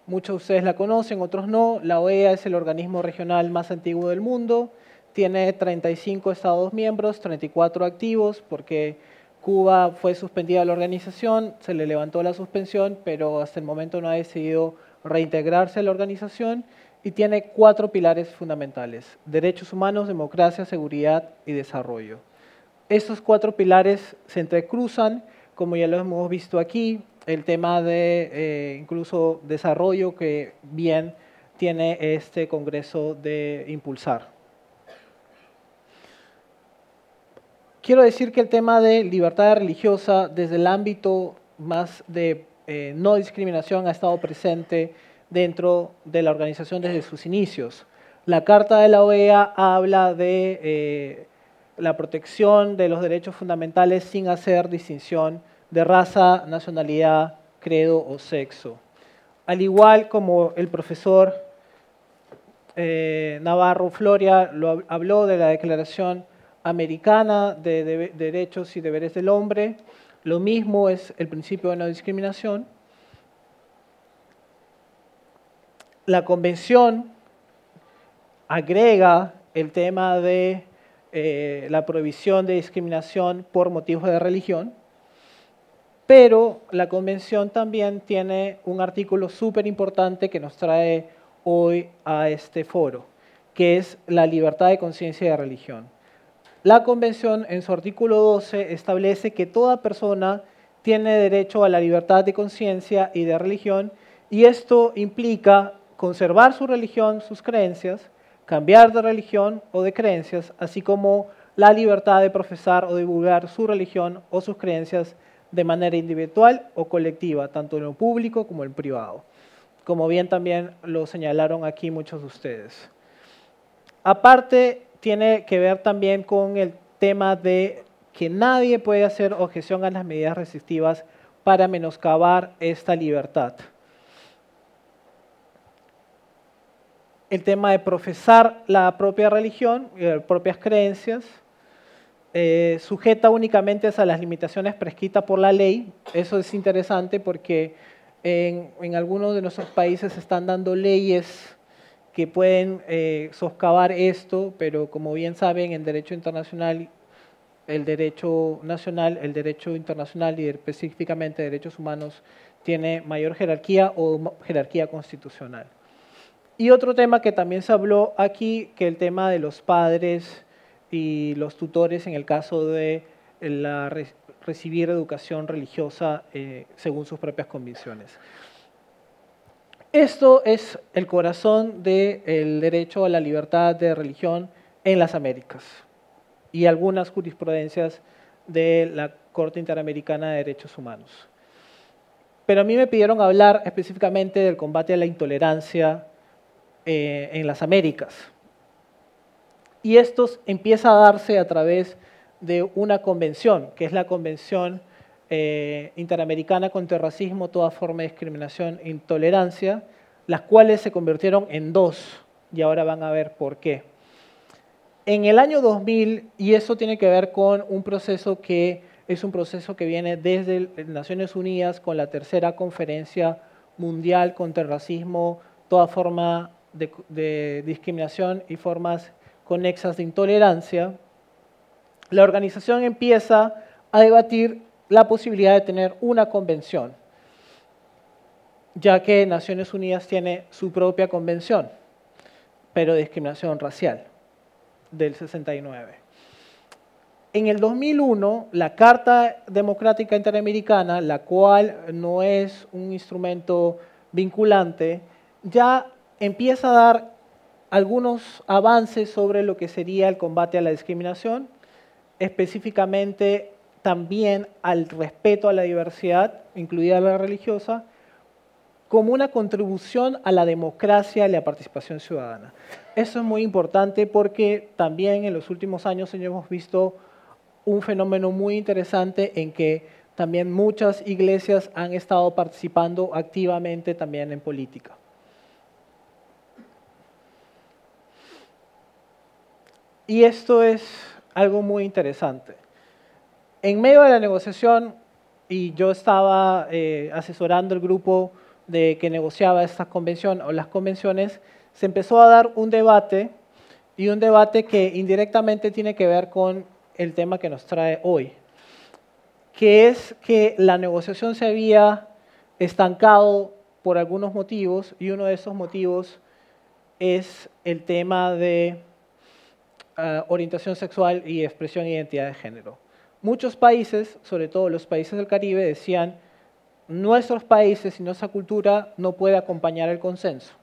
Muchos de ustedes la conocen, otros no. La OEA es el organismo regional más antiguo del mundo. Tiene 35 Estados miembros, 34 activos, porque Cuba fue suspendida de la organización, se le levantó la suspensión, pero hasta el momento no ha decidido reintegrarse a la organización, y tiene 4 pilares fundamentales: derechos humanos, democracia, seguridad y desarrollo. Estos 4 pilares se entrecruzan, como ya lo hemos visto aquí, el tema de incluso desarrollo que bien tiene este Congreso de impulsar. Quiero decir que el tema de libertad religiosa desde el ámbito más de no discriminación ha estado presente dentro de la organización desde sus inicios. La Carta de la OEA habla de la protección de los derechos fundamentales sin hacer distinción de raza, nacionalidad, credo o sexo. Al igual como el profesor Navarro Floria lo habló de la Declaración Americana de Derechos y Deberes del Hombre, lo mismo es el principio de no discriminación. La Convención agrega el tema de la prohibición de discriminación por motivos de religión, pero la Convención también tiene un artículo súper importante que nos trae hoy a este foro, que es la libertad de conciencia y de religión. La Convención, en su artículo 12, establece que toda persona tiene derecho a la libertad de conciencia y de religión, y esto implica conservar su religión, sus creencias, cambiar de religión o de creencias, así como la libertad de profesar o divulgar su religión o sus creencias de manera individual o colectiva, tanto en lo público como en lo privado, como bien también lo señalaron aquí muchos de ustedes. Aparte, tiene que ver también con el tema de que nadie puede hacer objeción a las medidas restrictivas para menoscabar esta libertad. El tema de profesar la propia religión, propias creencias, sujeta únicamente a las limitaciones prescritas por la ley. Eso es interesante porque en algunos de nuestros países se están dando leyes que pueden soscavar esto, pero como bien saben, el derecho internacional, el derecho nacional, el derecho internacional y específicamente derechos humanos tiene mayor jerarquía o jerarquía constitucional. Y otro tema que también se habló aquí, que el tema de los padres y los tutores en el caso de recibir educación religiosa según sus propias convicciones. Esto es el corazón del derecho a la libertad de religión en las Américas y algunas jurisprudencias de la Corte Interamericana de Derechos Humanos. Pero a mí me pidieron hablar específicamente del combate a la intolerancia en las Américas. Y esto empieza a darse a través de una convención, que es la Convención Interamericana contra el Racismo, toda forma de discriminación e intolerancia, las cuales se convirtieron en dos, y ahora van a ver por qué. En el año 2000, y eso tiene que ver con un proceso que es un proceso que viene desde Naciones Unidas con la tercera conferencia mundial contra el racismo, toda forma de discriminación y formas conexas de intolerancia, la organización empieza a debatir la posibilidad de tener una convención, ya que Naciones Unidas tiene su propia convención, pero de discriminación racial, del 69. En el 2001, la Carta Democrática Interamericana, la cual no es un instrumento vinculante, ya empieza a dar algunos avances sobre lo que sería el combate a la discriminación, específicamente también al respeto a la diversidad, incluida la religiosa, como una contribución a la democracia y la participación ciudadana. Eso es muy importante porque también en los últimos años hemos visto un fenómeno muy interesante en que también muchas iglesias han estado participando activamente también en política. Y esto es algo muy interesante. En medio de la negociación, y yo estaba asesorando el grupo que negociaba esta convención o las convenciones, se empezó a dar un debate, y un debate que indirectamente tiene que ver con el tema que nos trae hoy, que es que la negociación se había estancado por algunos motivos, y uno de esos motivos es el tema de orientación sexual y expresión de identidad de género. Muchos países, sobre todo los países del Caribe, decían: nuestros países y nuestra cultura no puede acompañar el consenso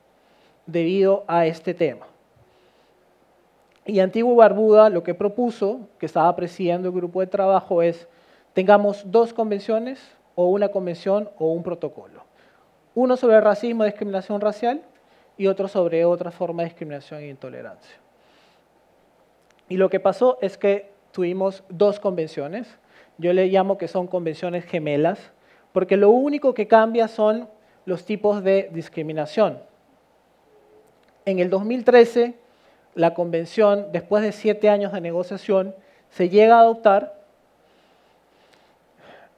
debido a este tema. Y Antigua y Barbuda lo que propuso, que estaba presidiendo el grupo de trabajo, es: tengamos dos convenciones, o una convención o un protocolo. Uno sobre racismo y discriminación racial, y otro sobre otra forma de discriminación e intolerancia. Y lo que pasó es que tuvimos dos convenciones. Yo le llamo que son convenciones gemelas, porque lo único que cambia son los tipos de discriminación. En el 2013, la convención, después de 7 años de negociación, se llega a adoptar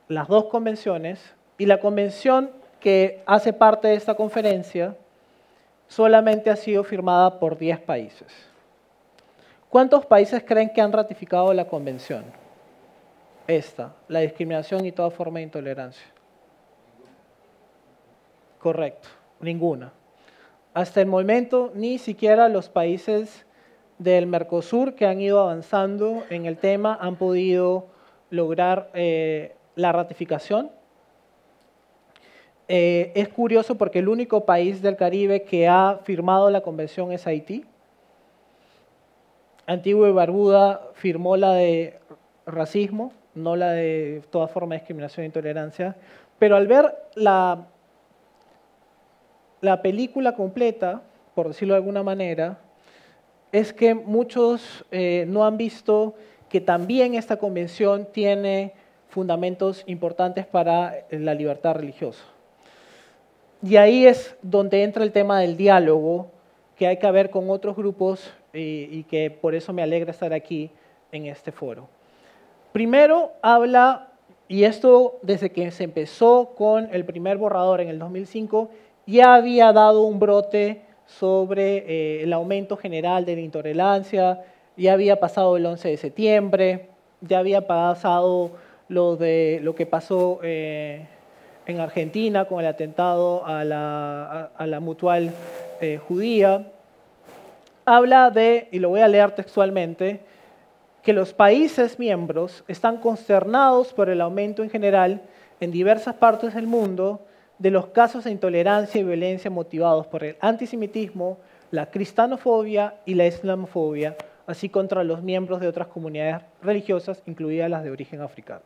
las dos convenciones, y la convención que hace parte de esta conferencia solamente ha sido firmada por 10 países. ¿Cuántos países creen que han ratificado la convención? Esta, la discriminación y toda forma de intolerancia. Correcto, ninguna. Hasta el momento, ni siquiera los países del Mercosur, que han ido avanzando en el tema, han podido lograr la ratificación. Es curioso porque el único país del Caribe que ha firmado la convención es Haití. Antigua y Barbuda firmó la de racismo, no la de toda forma de discriminación e intolerancia, pero al ver la película completa, por decirlo de alguna manera, es que muchos no han visto que también esta convención tiene fundamentos importantes para la libertad religiosa. Y ahí es donde entra el tema del diálogo, que hay que ver con otros grupos y que por eso me alegra estar aquí en este foro. Primero habla, y esto desde que se empezó con el primer borrador en el 2005, ya había dado un brote sobre el aumento general de la intolerancia, ya había pasado el 11 de septiembre, ya había pasado lo que pasó en Argentina con el atentado a la Mutual judía. Habla de, y lo voy a leer textualmente, que los países miembros están consternados por el aumento en general en diversas partes del mundo de los casos de intolerancia y violencia motivados por el antisemitismo, la cristianofobia y la islamofobia, así contra los miembros de otras comunidades religiosas, incluidas las de origen africano,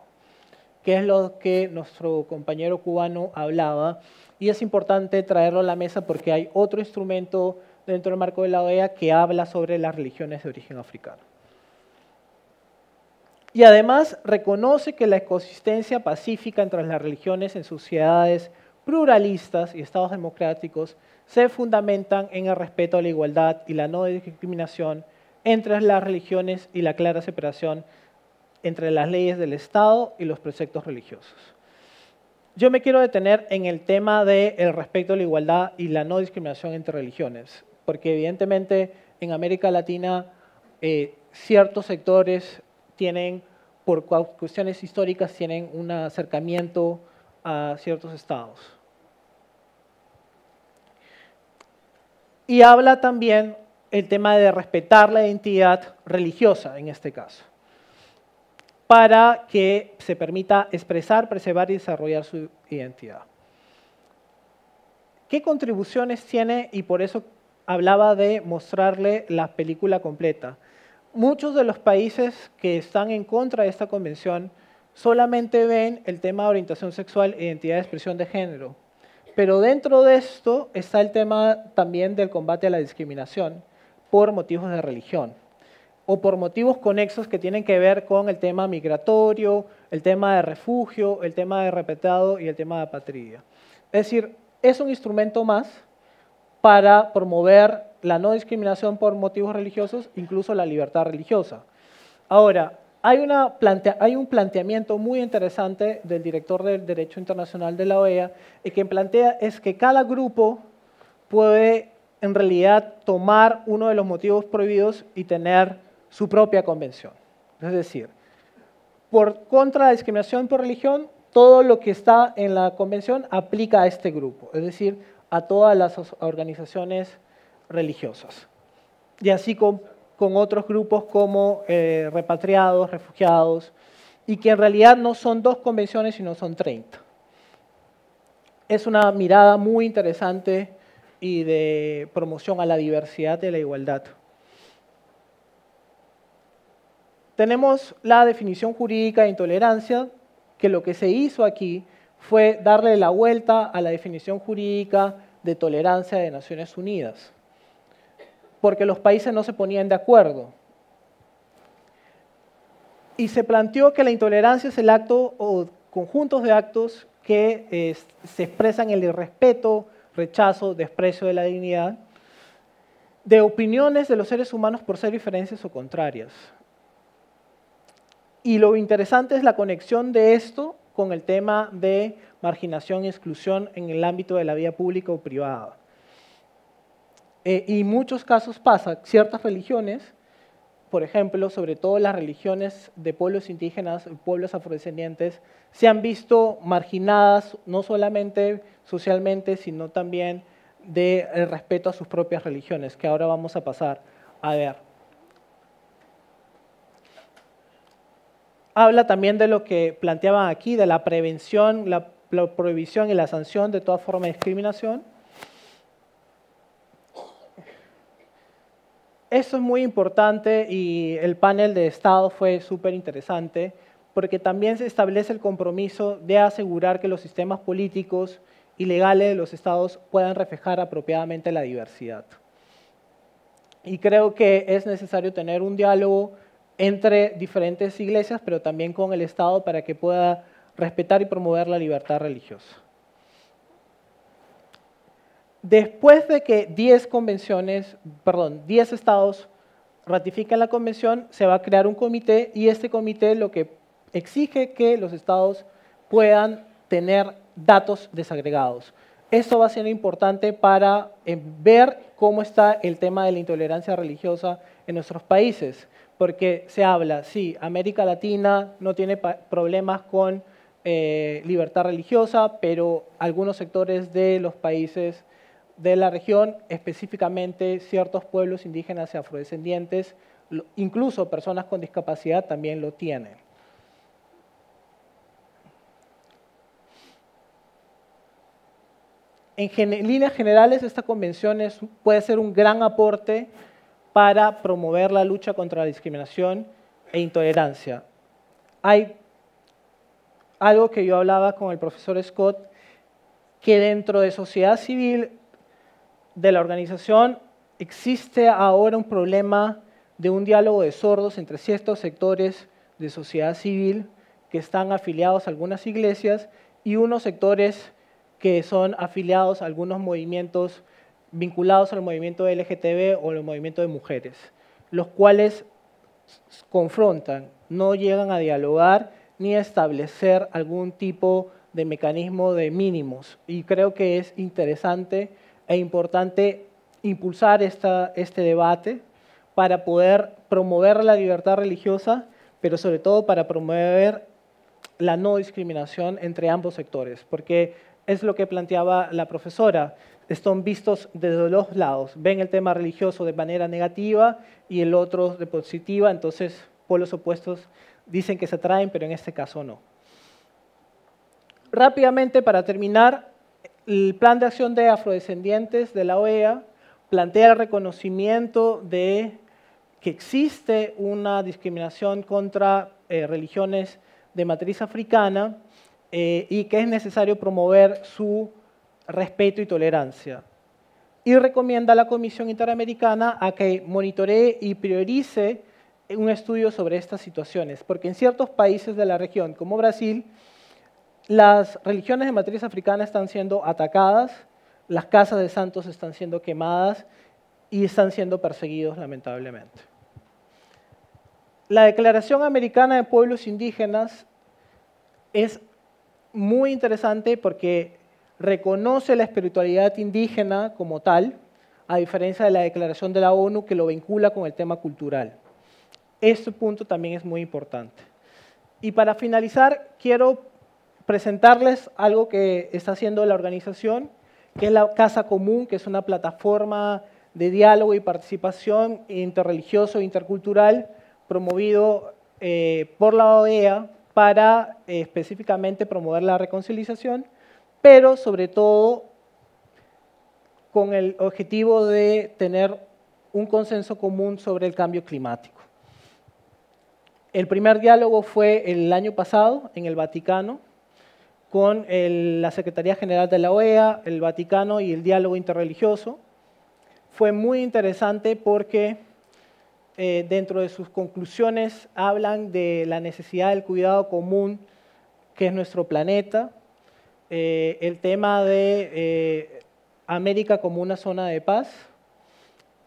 que es lo que nuestro compañero cubano hablaba, y es importante traerlo a la mesa porque hay otro instrumento dentro del marco de la OEA que habla sobre las religiones de origen africano. Y además reconoce que la coexistencia pacífica entre las religiones en sociedades pluralistas y estados democráticos se fundamentan en el respeto a la igualdad y la no discriminación entre las religiones y la clara separación entre las leyes del Estado y los preceptos religiosos. Yo me quiero detener en el tema del respeto a la igualdad y la no discriminación entre religiones, porque evidentemente en América Latina ciertos sectores tienen, por cuestiones históricas, tienen un acercamiento a ciertos estados. Y habla también el tema de respetar la identidad religiosa en este caso, para que se permita expresar, preservar y desarrollar su identidad. ¿Qué contribuciones tiene? Y por eso hablaba de mostrarle la película completa. Muchos de los países que están en contra de esta convención solamente ven el tema de orientación sexual e identidad de expresión de género. Pero dentro de esto está el tema también del combate a la discriminación por motivos de religión o por motivos conexos que tienen que ver con el tema migratorio, el tema de refugio, el tema de repatriado y el tema de apatridia. Es decir, es un instrumento más para promover la no discriminación por motivos religiosos, incluso la libertad religiosa. Ahora, hay un planteamiento muy interesante del director del Derecho Internacional de la OEA, y que plantea es que cada grupo puede en realidad tomar uno de los motivos prohibidos y tener su propia convención. Es decir, contra la discriminación por religión, todo lo que está en la convención aplica a este grupo, es decir, a todas las organizaciones religiosas. Y así con otros grupos como repatriados, refugiados, y que en realidad no son 2 convenciones, sino son 30. Es una mirada muy interesante y de promoción a la diversidad y a la igualdad. Tenemos la definición jurídica de intolerancia, que lo que se hizo aquí fue darle la vuelta a la definición jurídica de tolerancia de Naciones Unidas, porque los países no se ponían de acuerdo. Y se planteó que la intolerancia es el acto o conjuntos de actos que se expresan el irrespeto, rechazo, desprecio de la dignidad, de opiniones de los seres humanos por ser diferentes o contrarias. Y lo interesante es la conexión de esto con el tema de marginación y exclusión en el ámbito de la vida pública o privada. Y en muchos casos pasa, ciertas religiones, por ejemplo, sobre todo las religiones de pueblos indígenas, pueblos afrodescendientes, se han visto marginadas no solamente socialmente, sino también del respeto a sus propias religiones, que ahora vamos a pasar a ver. Habla también de lo que planteaban aquí, de la prevención, la prohibición y la sanción de toda forma de discriminación. Eso es muy importante y el panel de Estado fue súper interesante porque también se establece el compromiso de asegurar que los sistemas políticos y legales de los Estados puedan reflejar apropiadamente la diversidad. Y creo que es necesario tener un diálogo entre diferentes iglesias, pero también con el Estado para que pueda respetar y promover la libertad religiosa. Después de que 10 estados ratifiquen la convención, se va a crear un comité y este comité lo que exige que los estados puedan tener datos desagregados. Esto va a ser importante para ver cómo está el tema de la intolerancia religiosa en nuestros países, porque se habla, sí, América Latina no tiene problemas con libertad religiosa, pero algunos sectores de los países de la región, específicamente ciertos pueblos indígenas y afrodescendientes, incluso personas con discapacidad también lo tienen. En líneas generales, esta convención puede ser un gran aporte para promover la lucha contra la discriminación e intolerancia. Hay algo que yo hablaba con el profesor Scott, que dentro de sociedad civil de la organización existe ahora un problema de un diálogo de sordos entre ciertos sectores de sociedad civil que están afiliados a algunas iglesias y unos sectores que son afiliados a algunos movimientos vinculados al movimiento LGTB o al movimiento de mujeres, los cuales confrontan, no llegan a dialogar ni a establecer algún tipo de mecanismo de mínimos. Y creo que es interesante e importante impulsar este debate para poder promover la libertad religiosa, pero sobre todo para promover la no discriminación entre ambos sectores, porque es lo que planteaba la profesora, están vistos desde los lados, ven el tema religioso de manera negativa y el otro de positiva, entonces polos opuestos dicen que se atraen, pero en este caso no. Rápidamente, para terminar, el Plan de Acción de Afrodescendientes de la OEA plantea el reconocimiento de que existe una discriminación contra religiones de matriz africana y que es necesario promover su respeto y tolerancia. Y recomienda a la Comisión Interamericana a que monitoree y priorice un estudio sobre estas situaciones, porque en ciertos países de la región, como Brasil, las religiones de matriz africana están siendo atacadas, las casas de santos están siendo quemadas y están siendo perseguidos lamentablemente. La Declaración Americana de Pueblos Indígenas es muy interesante porque reconoce la espiritualidad indígena como tal, a diferencia de la Declaración de la ONU que lo vincula con el tema cultural. Este punto también es muy importante. Y para finalizar, quiero presentarles algo que está haciendo la organización, que es la Casa Común, que es una plataforma de diálogo y participación interreligioso e intercultural promovido por la OEA para específicamente promover la reconciliación, pero sobre todo con el objetivo de tener un consenso común sobre el cambio climático. El primer diálogo fue el año pasado en el Vaticano, con la Secretaría General de la OEA, el Vaticano y el diálogo interreligioso. Fue muy interesante porque dentro de sus conclusiones hablan de la necesidad del cuidado común que es nuestro planeta, el tema de América como una zona de paz,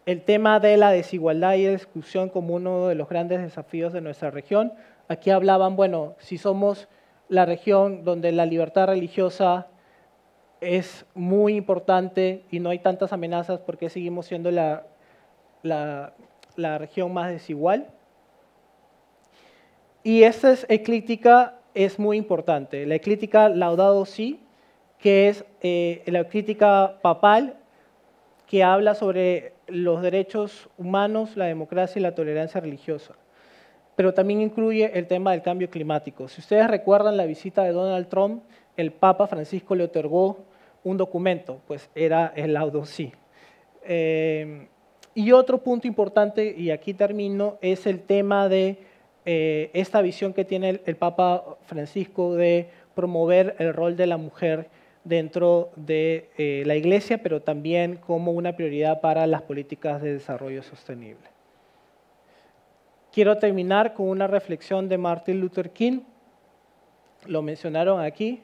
el tema de la desigualdad y la exclusión como uno de los grandes desafíos de nuestra región. Aquí hablaban, bueno, si somos la región donde la libertad religiosa es muy importante y no hay tantas amenazas, ¿por qué seguimos siendo la región más desigual? Y esta eclíptica es muy importante. La eclíptica Laudato Si, que es la eclíptica papal que habla sobre los derechos humanos, la democracia y la tolerancia religiosa. Pero también incluye el tema del cambio climático. Si ustedes recuerdan la visita de Donald Trump, el Papa Francisco le otorgó un documento, pues era el Laudato Si. Y otro punto importante, y aquí termino, es el tema de esta visión que tiene el Papa Francisco de promover el rol de la mujer dentro de la Iglesia, pero también como una prioridad para las políticas de desarrollo sostenible. Quiero terminar con una reflexión de Martin Luther King. Lo mencionaron aquí.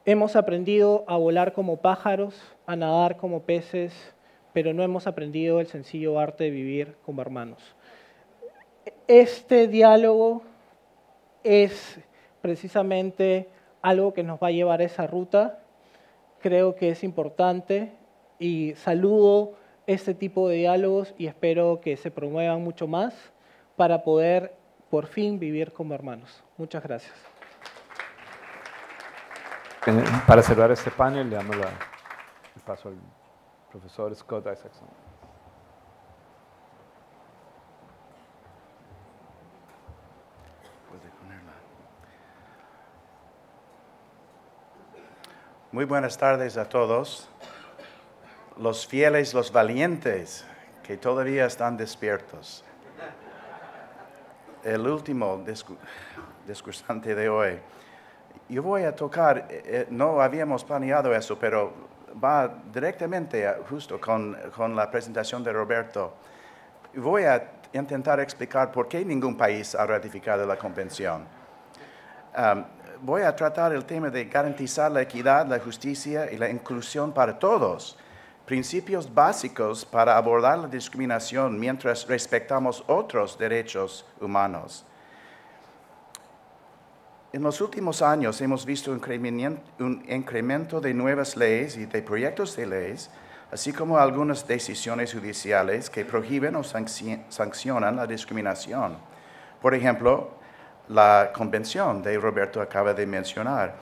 Hemos aprendido a volar como pájaros, a nadar como peces, pero no hemos aprendido el sencillo arte de vivir como hermanos. Este diálogo es precisamente algo que nos va a llevar a esa ruta. Creo que es importante y saludo este tipo de diálogos y espero que se promuevan mucho más para poder por fin vivir como hermanos. Muchas gracias. Para cerrar este panel, le damos el paso al profesor Scott Isaacson. Muy buenas tardes a todos. Los fieles, los valientes que todavía están despiertos. El último discursante de hoy. Yo voy a tocar, no habíamos planeado eso, pero va directamente justo con la presentación de Roberto. Voy a intentar explicar por qué ningún país ha ratificado la convención. Voy a tratar el tema de garantizar la equidad, la justicia y la inclusión para todos, principios básicos para abordar la discriminación mientras respetamos otros derechos humanos. En los últimos años hemos visto un incremento de nuevas leyes y de proyectos de leyes, así como algunas decisiones judiciales que prohíben o sancionan la discriminación. Por ejemplo, la convención de Roberto acaba de mencionar.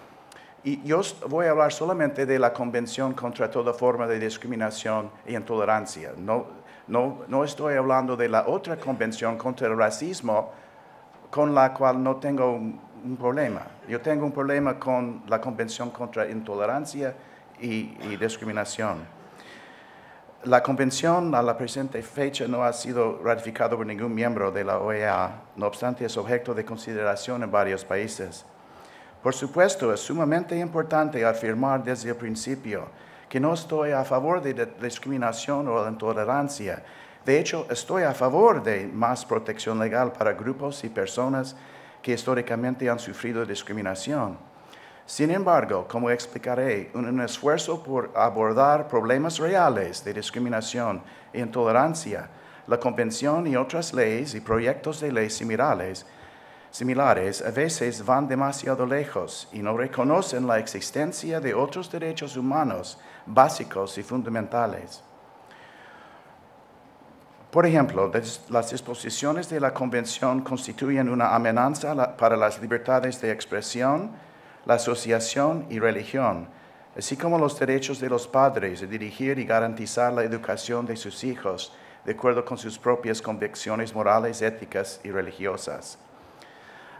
Y yo voy a hablar solamente de la Convención contra toda forma de discriminación e intolerancia. No estoy hablando de la otra convención contra el racismo, con la cual no tengo un problema. Yo tengo un problema con la Convención contra intolerancia y discriminación. La convención a la presente fecha no ha sido ratificada por ningún miembro de la OEA, no obstante es objeto de consideración en varios países. Por supuesto, es sumamente importante afirmar desde el principio que no estoy a favor de discriminación o de intolerancia. De hecho, estoy a favor de más protección legal para grupos y personas que históricamente han sufrido discriminación. Sin embargo, como explicaré, un esfuerzo por abordar problemas reales de discriminación e intolerancia, la Convención y otras leyes y proyectos de ley similares a veces van demasiado lejos y no reconocen la existencia de otros derechos humanos básicos y fundamentales. Por ejemplo, las disposiciones de la Convención constituyen una amenaza para las libertades de expresión, la asociación y religión, así como los derechos de los padres de dirigir y garantizar la educación de sus hijos de acuerdo con sus propias convicciones morales, éticas y religiosas.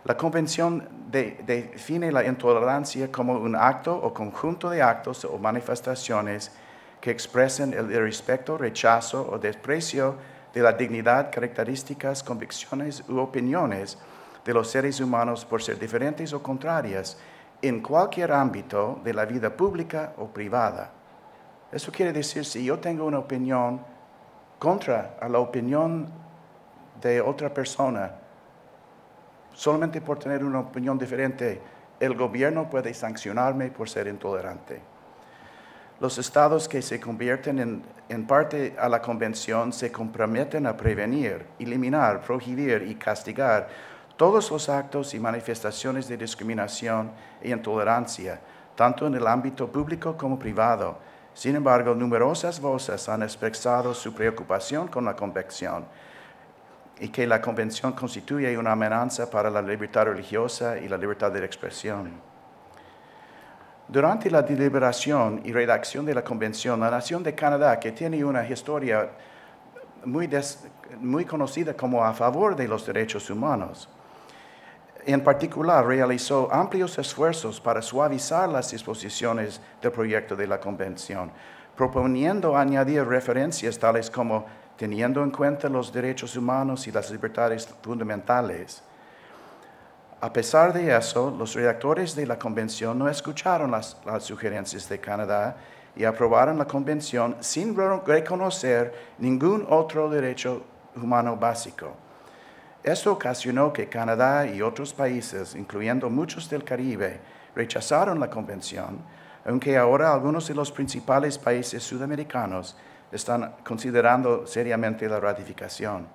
La Convención define la intolerancia como un acto o conjunto de actos o manifestaciones que expresen el irrespeto, rechazo o desprecio de la dignidad, características, convicciones u opiniones de los seres humanos por ser diferentes o contrarias en cualquier ámbito de la vida pública o privada. Eso quiere decir, si yo tengo una opinión contra la opinión de otra persona, solamente por tener una opinión diferente, el gobierno puede sancionarme por ser intolerante. Los estados que se convierten en parte a la convención se comprometen a prevenir, eliminar, prohibir y castigar todos los actos y manifestaciones de discriminación e intolerancia, tanto en el ámbito público como privado. Sin embargo, numerosas voces han expresado su preocupación con la convención y que la convención constituye una amenaza para la libertad religiosa y la libertad de expresión. Durante la deliberación y redacción de la convención, la nación de Canadá, que tiene una historia muy conocida como a favor de los derechos humanos, en particular realizó amplios esfuerzos para suavizar las disposiciones del proyecto de la convención, proponiendo añadir referencias tales como teniendo en cuenta los derechos humanos y las libertades fundamentales. A pesar de eso, los redactores de la convención no escucharon las sugerencias de Canadá y aprobaron la convención sin reconocer ningún otro derecho humano básico. Esto ocasionó que Canadá y otros países, incluyendo muchos del Caribe, rechazaron la convención, aunque ahora algunos de los principales países sudamericanos están considerando seriamente la ratificación.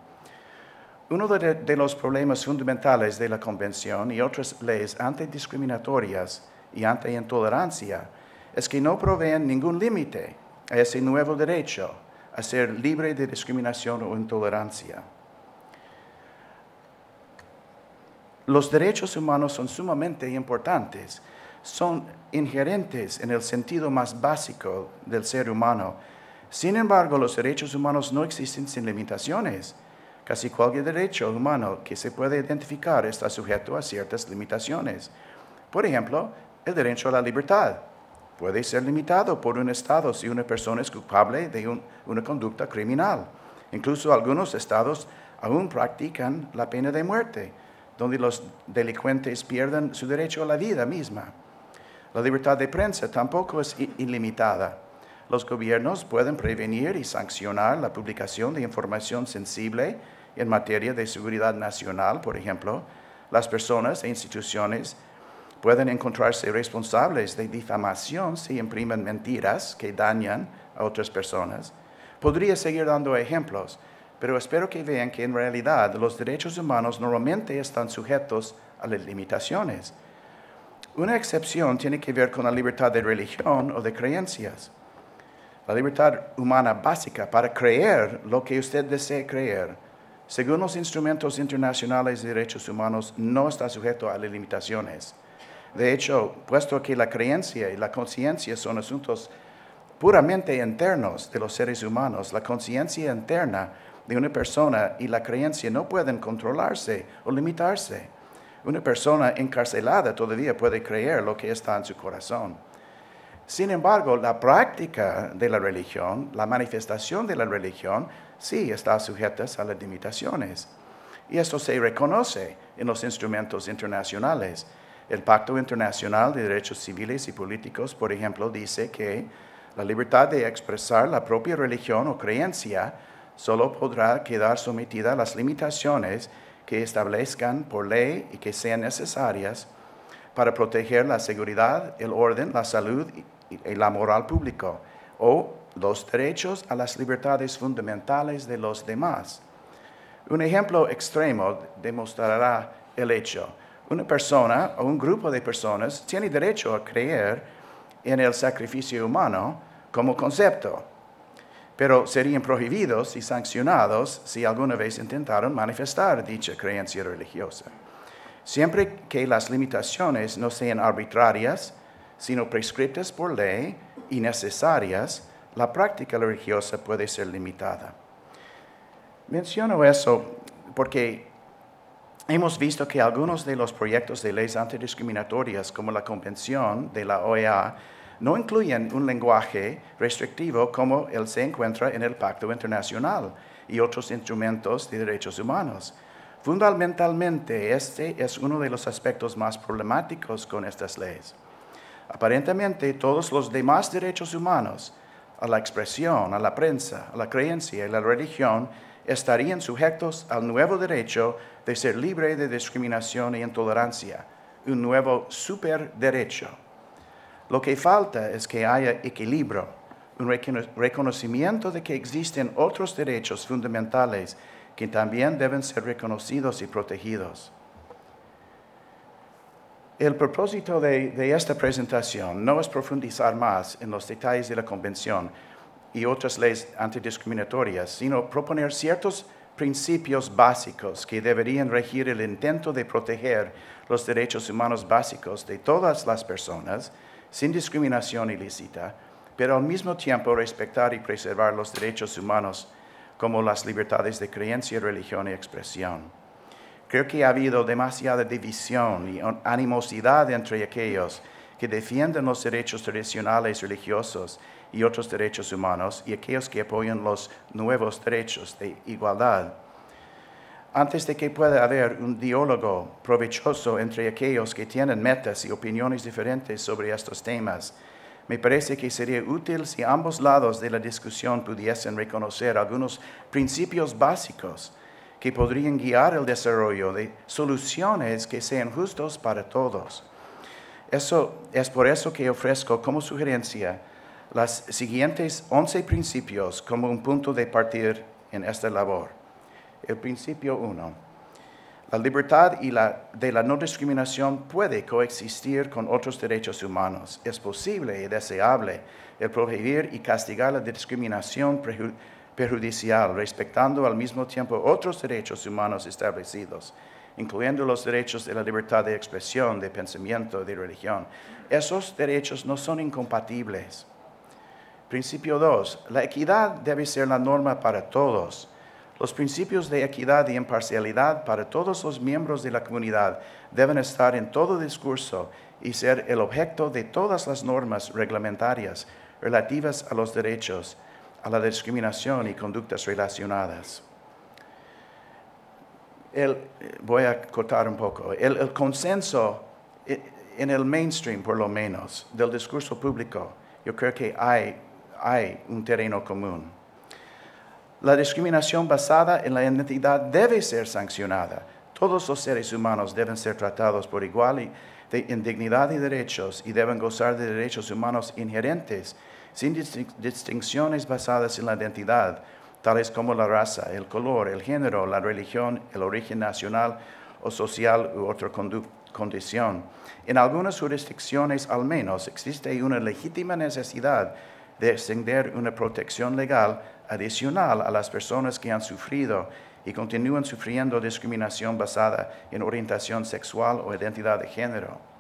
Uno de los problemas fundamentales de la Convención y otras leyes antidiscriminatorias y antiintolerancia es que no proveen ningún límite a ese nuevo derecho a ser libre de discriminación o intolerancia. Los derechos humanos son sumamente importantes, son inherentes en el sentido más básico del ser humano. Sin embargo, los derechos humanos no existen sin limitaciones. Casi cualquier derecho humano que se puede identificar está sujeto a ciertas limitaciones. Por ejemplo, el derecho a la libertad puede ser limitado por un Estado si una persona es culpable de una conducta criminal. Incluso algunos estados aún practican la pena de muerte, donde los delincuentes pierden su derecho a la vida misma. La libertad de prensa tampoco es ilimitada. Los gobiernos pueden prevenir y sancionar la publicación de información sensible en materia de seguridad nacional, por ejemplo. Las personas e instituciones pueden encontrarse responsables de difamación si imprimen mentiras que dañan a otras personas. Podría seguir dando ejemplos, pero espero que vean que en realidad los derechos humanos normalmente están sujetos a las limitaciones. Una excepción tiene que ver con la libertad de religión o de creencias. La libertad humana básica para creer lo que usted desee creer, según los instrumentos internacionales de derechos humanos, no está sujeto a las limitaciones. De hecho, puesto que la creencia y la conciencia son asuntos puramente internos de los seres humanos, la conciencia interna de una persona y la creencia no pueden controlarse o limitarse. Una persona encarcelada todavía puede creer lo que está en su corazón. Sin embargo, la práctica de la religión, la manifestación de la religión, sí está sujeta a las limitaciones. Y esto se reconoce en los instrumentos internacionales. El Pacto Internacional de Derechos Civiles y Políticos, por ejemplo, dice que la libertad de expresar la propia religión o creencia solo podrá quedar sometida a las limitaciones que establezcan por ley y que sean necesarias para proteger la seguridad, el orden, la salud y la moral público, o los derechos a las libertades fundamentales de los demás. Un ejemplo extremo demostrará el hecho. Una persona o un grupo de personas tiene derecho a creer en el sacrificio humano como concepto, pero serían prohibidos y sancionados si alguna vez intentaron manifestar dicha creencia religiosa. Siempre que las limitaciones no sean arbitrarias, sino prescritas por ley y necesarias, la práctica religiosa puede ser limitada. Menciono eso porque hemos visto que algunos de los proyectos de leyes antidiscriminatorias, como la Convención de la OEA, no incluyen un lenguaje restrictivo como el se encuentra en el Pacto Internacional y otros instrumentos de derechos humanos. Fundamentalmente, este es uno de los aspectos más problemáticos con estas leyes. Aparentemente, todos los demás derechos humanos, a la expresión, a la prensa, a la creencia y a la religión, estarían sujetos al nuevo derecho de ser libre de discriminación e intolerancia, un nuevo superderecho. Lo que falta es que haya equilibrio, un reconocimiento de que existen otros derechos fundamentales que también deben ser reconocidos y protegidos. El propósito de esta presentación no es profundizar más en los detalles de la Convención y otras leyes antidiscriminatorias, sino proponer ciertos principios básicos que deberían regir el intento de proteger los derechos humanos básicos de todas las personas, sin discriminación ilícita, pero al mismo tiempo respetar y preservar los derechos humanos como las libertades de creencia, religión y expresión. Creo que ha habido demasiada división y animosidad entre aquellos que defienden los derechos tradicionales religiosos y otros derechos humanos y aquellos que apoyan los nuevos derechos de igualdad. Antes de que pueda haber un diálogo provechoso entre aquellos que tienen metas y opiniones diferentes sobre estos temas, me parece que sería útil si ambos lados de la discusión pudiesen reconocer algunos principios básicos que podrían guiar el desarrollo de soluciones que sean justos para todos. Es por eso que ofrezco como sugerencia los siguientes 11 principios como un punto de partida en esta labor. El principio 1. La libertad de la no discriminación puede coexistir con otros derechos humanos. Es posible y deseable el prohibir y castigar la discriminación perjudicial, respetando al mismo tiempo otros derechos humanos establecidos, incluyendo los derechos de la libertad de expresión, de pensamiento, de religión. Esos derechos no son incompatibles. Principio 2. La equidad debe ser la norma para todos. Los principios de equidad y imparcialidad para todos los miembros de la comunidad deben estar en todo discurso y ser el objeto de todas las normas reglamentarias relativas a los derechos, a la discriminación y conductas relacionadas. Voy a cortar un poco. El consenso en el mainstream, por lo menos, del discurso público, yo creo que hay un terreno común. La discriminación basada en la identidad debe ser sancionada. Todos los seres humanos deben ser tratados por igual en dignidad y derechos y deben gozar de derechos humanos inherentes, sin distinciones basadas en la identidad, tales como la raza, el color, el género, la religión, el origen nacional o social u otra condición. En algunas jurisdicciones, al menos, existe una legítima necesidad de extender una protección legal adicional a las personas que han sufrido y continúan sufriendo discriminación basada en orientación sexual o identidad de género.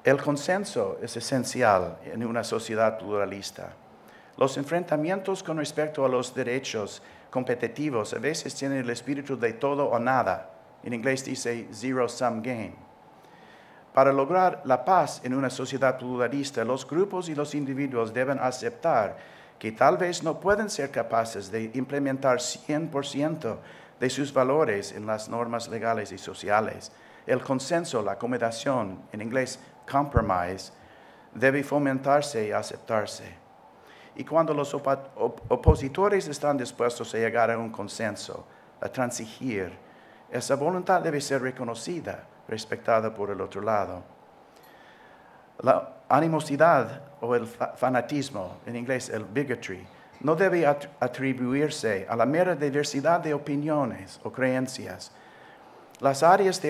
El consenso es esencial en una sociedad pluralista. Los enfrentamientos con respecto a los derechos competitivos a veces tienen el espíritu de todo o nada. En inglés dice zero-sum game. Para lograr la paz en una sociedad pluralista, los grupos y los individuos deben aceptar que tal vez no pueden ser capaces de implementar 100% de sus valores en las normas legales y sociales. El consenso, la acomodación, en inglés compromise, debe fomentarse y aceptarse. Y cuando los opositores están dispuestos a llegar a un consenso, a transigir, esa voluntad debe ser reconocida, respetada por el otro lado. La animosidad o el fanatismo, en inglés el bigotry, no debe atribuirse a la mera diversidad de opiniones o creencias. Las áreas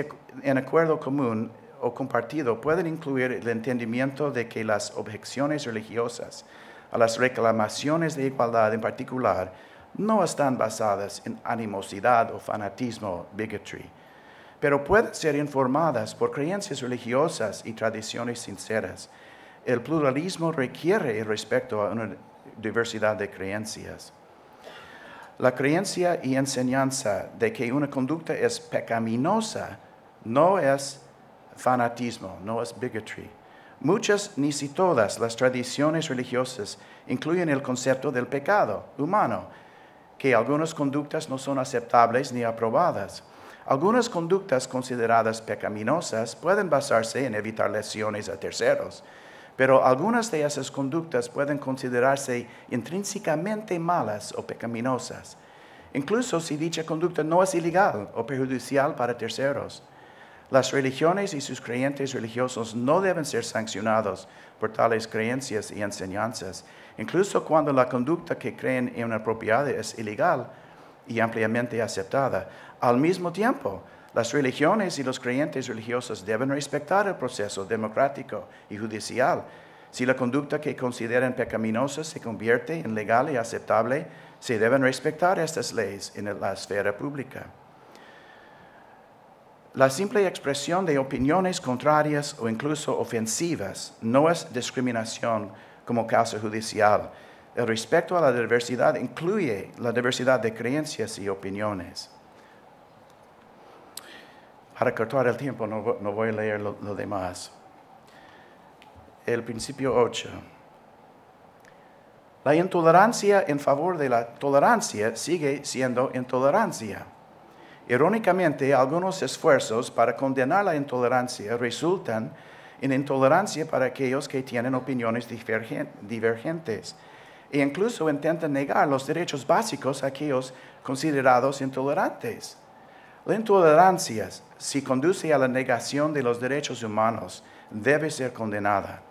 en acuerdo común o compartido pueden incluir el entendimiento de que las objeciones religiosas a las reclamaciones de igualdad en particular no están basadas en animosidad o fanatismo, bigotry, pero pueden ser informadas por creencias religiosas y tradiciones sinceras. El pluralismo requiere el respeto a una diversidad de creencias. La creencia y enseñanza de que una conducta es pecaminosa no es fanatismo, no es bigotry. Muchas, ni si todas, las tradiciones religiosas incluyen el concepto del pecado humano, que algunas conductas no son aceptables ni aprobadas. Algunas conductas consideradas pecaminosas pueden basarse en evitar lesiones a terceros, pero algunas de esas conductas pueden considerarse intrínsecamente malas o pecaminosas, incluso si dicha conducta no es ilegal o perjudicial para terceros. Las religiones y sus creyentes religiosos no deben ser sancionados por tales creencias y enseñanzas, incluso cuando la conducta que creen inapropiada es ilegal y ampliamente aceptada. Al mismo tiempo, las religiones y los creyentes religiosos deben respetar el proceso democrático y judicial. Si la conducta que consideran pecaminosa se convierte en legal y aceptable, se deben respetar estas leyes en la esfera pública. La simple expresión de opiniones contrarias o incluso ofensivas no es discriminación como causa judicial. El respeto a la diversidad incluye la diversidad de creencias y opiniones. Para cortar el tiempo no voy a leer lo demás. El principio 8. La intolerancia en favor de la tolerancia sigue siendo intolerancia. Irónicamente, algunos esfuerzos para condenar la intolerancia resultan en intolerancia para aquellos que tienen opiniones divergentes e incluso intentan negar los derechos básicos a aquellos considerados intolerantes. La intolerancia, si conduce a la negación de los derechos humanos, debe ser condenada.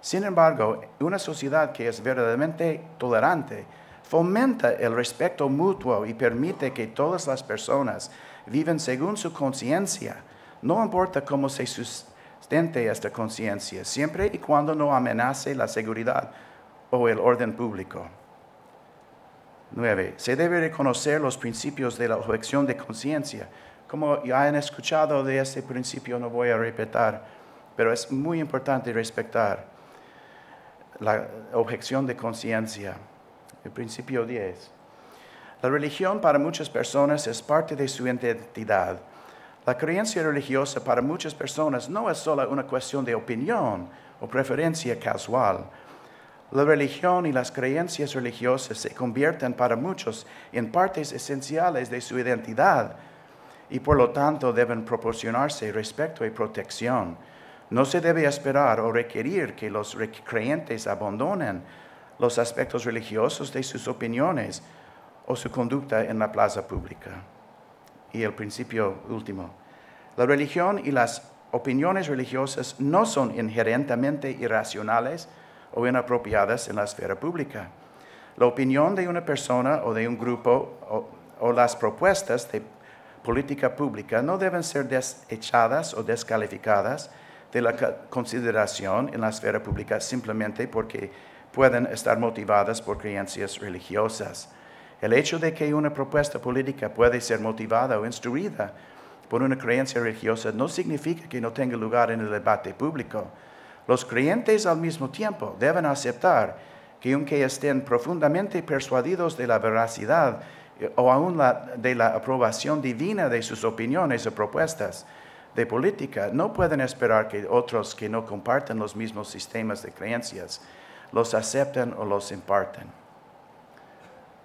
Sin embargo, una sociedad que es verdaderamente tolerante fomenta el respeto mutuo y permite que todas las personas vivan según su conciencia. No importa cómo se sustente esta conciencia, siempre y cuando no amenace la seguridad o el orden público. 9. Se debe reconocer los principios de la objeción de conciencia. Como ya han escuchado de este principio, no voy a repetir, pero es muy importante respetar la objeción de conciencia. El principio 10. La religión para muchas personas es parte de su identidad. La creencia religiosa para muchas personas no es solo una cuestión de opinión o preferencia casual. La religión y las creencias religiosas se convierten para muchos en partes esenciales de su identidad y por lo tanto deben proporcionarse respeto y protección. No se debe esperar o requerir que los creyentes abandonen los aspectos religiosos de sus opiniones o su conducta en la plaza pública. Y el principio último. La religión y las opiniones religiosas no son inherentemente irracionales o inapropiadas en la esfera pública. La opinión de una persona o de un grupo o las propuestas de política pública no deben ser desechadas o descalificadas de la consideración en la esfera pública simplemente porque pueden estar motivadas por creencias religiosas. El hecho de que una propuesta política puede ser motivada o instruida por una creencia religiosa no significa que no tenga lugar en el debate público. Los creyentes al mismo tiempo deben aceptar que aunque estén profundamente persuadidos de la veracidad o aún de la aprobación divina de sus opiniones o propuestas de política, no pueden esperar que otros que no comparten los mismos sistemas de creencias los acepten o los imparten.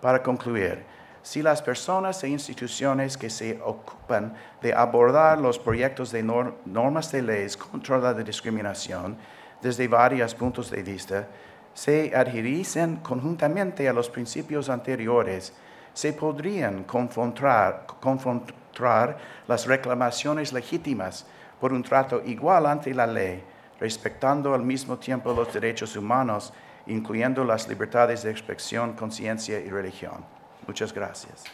Para concluir, si las personas e instituciones que se ocupan de abordar los proyectos de normas de leyes contra la discriminación desde varios puntos de vista se adhiriesen conjuntamente a los principios anteriores, se podrían confrontar las reclamaciones legítimas por un trato igual ante la ley, respetando al mismo tiempo los derechos humanos, incluyendo las libertades de expresión, conciencia y religión. Muchas gracias.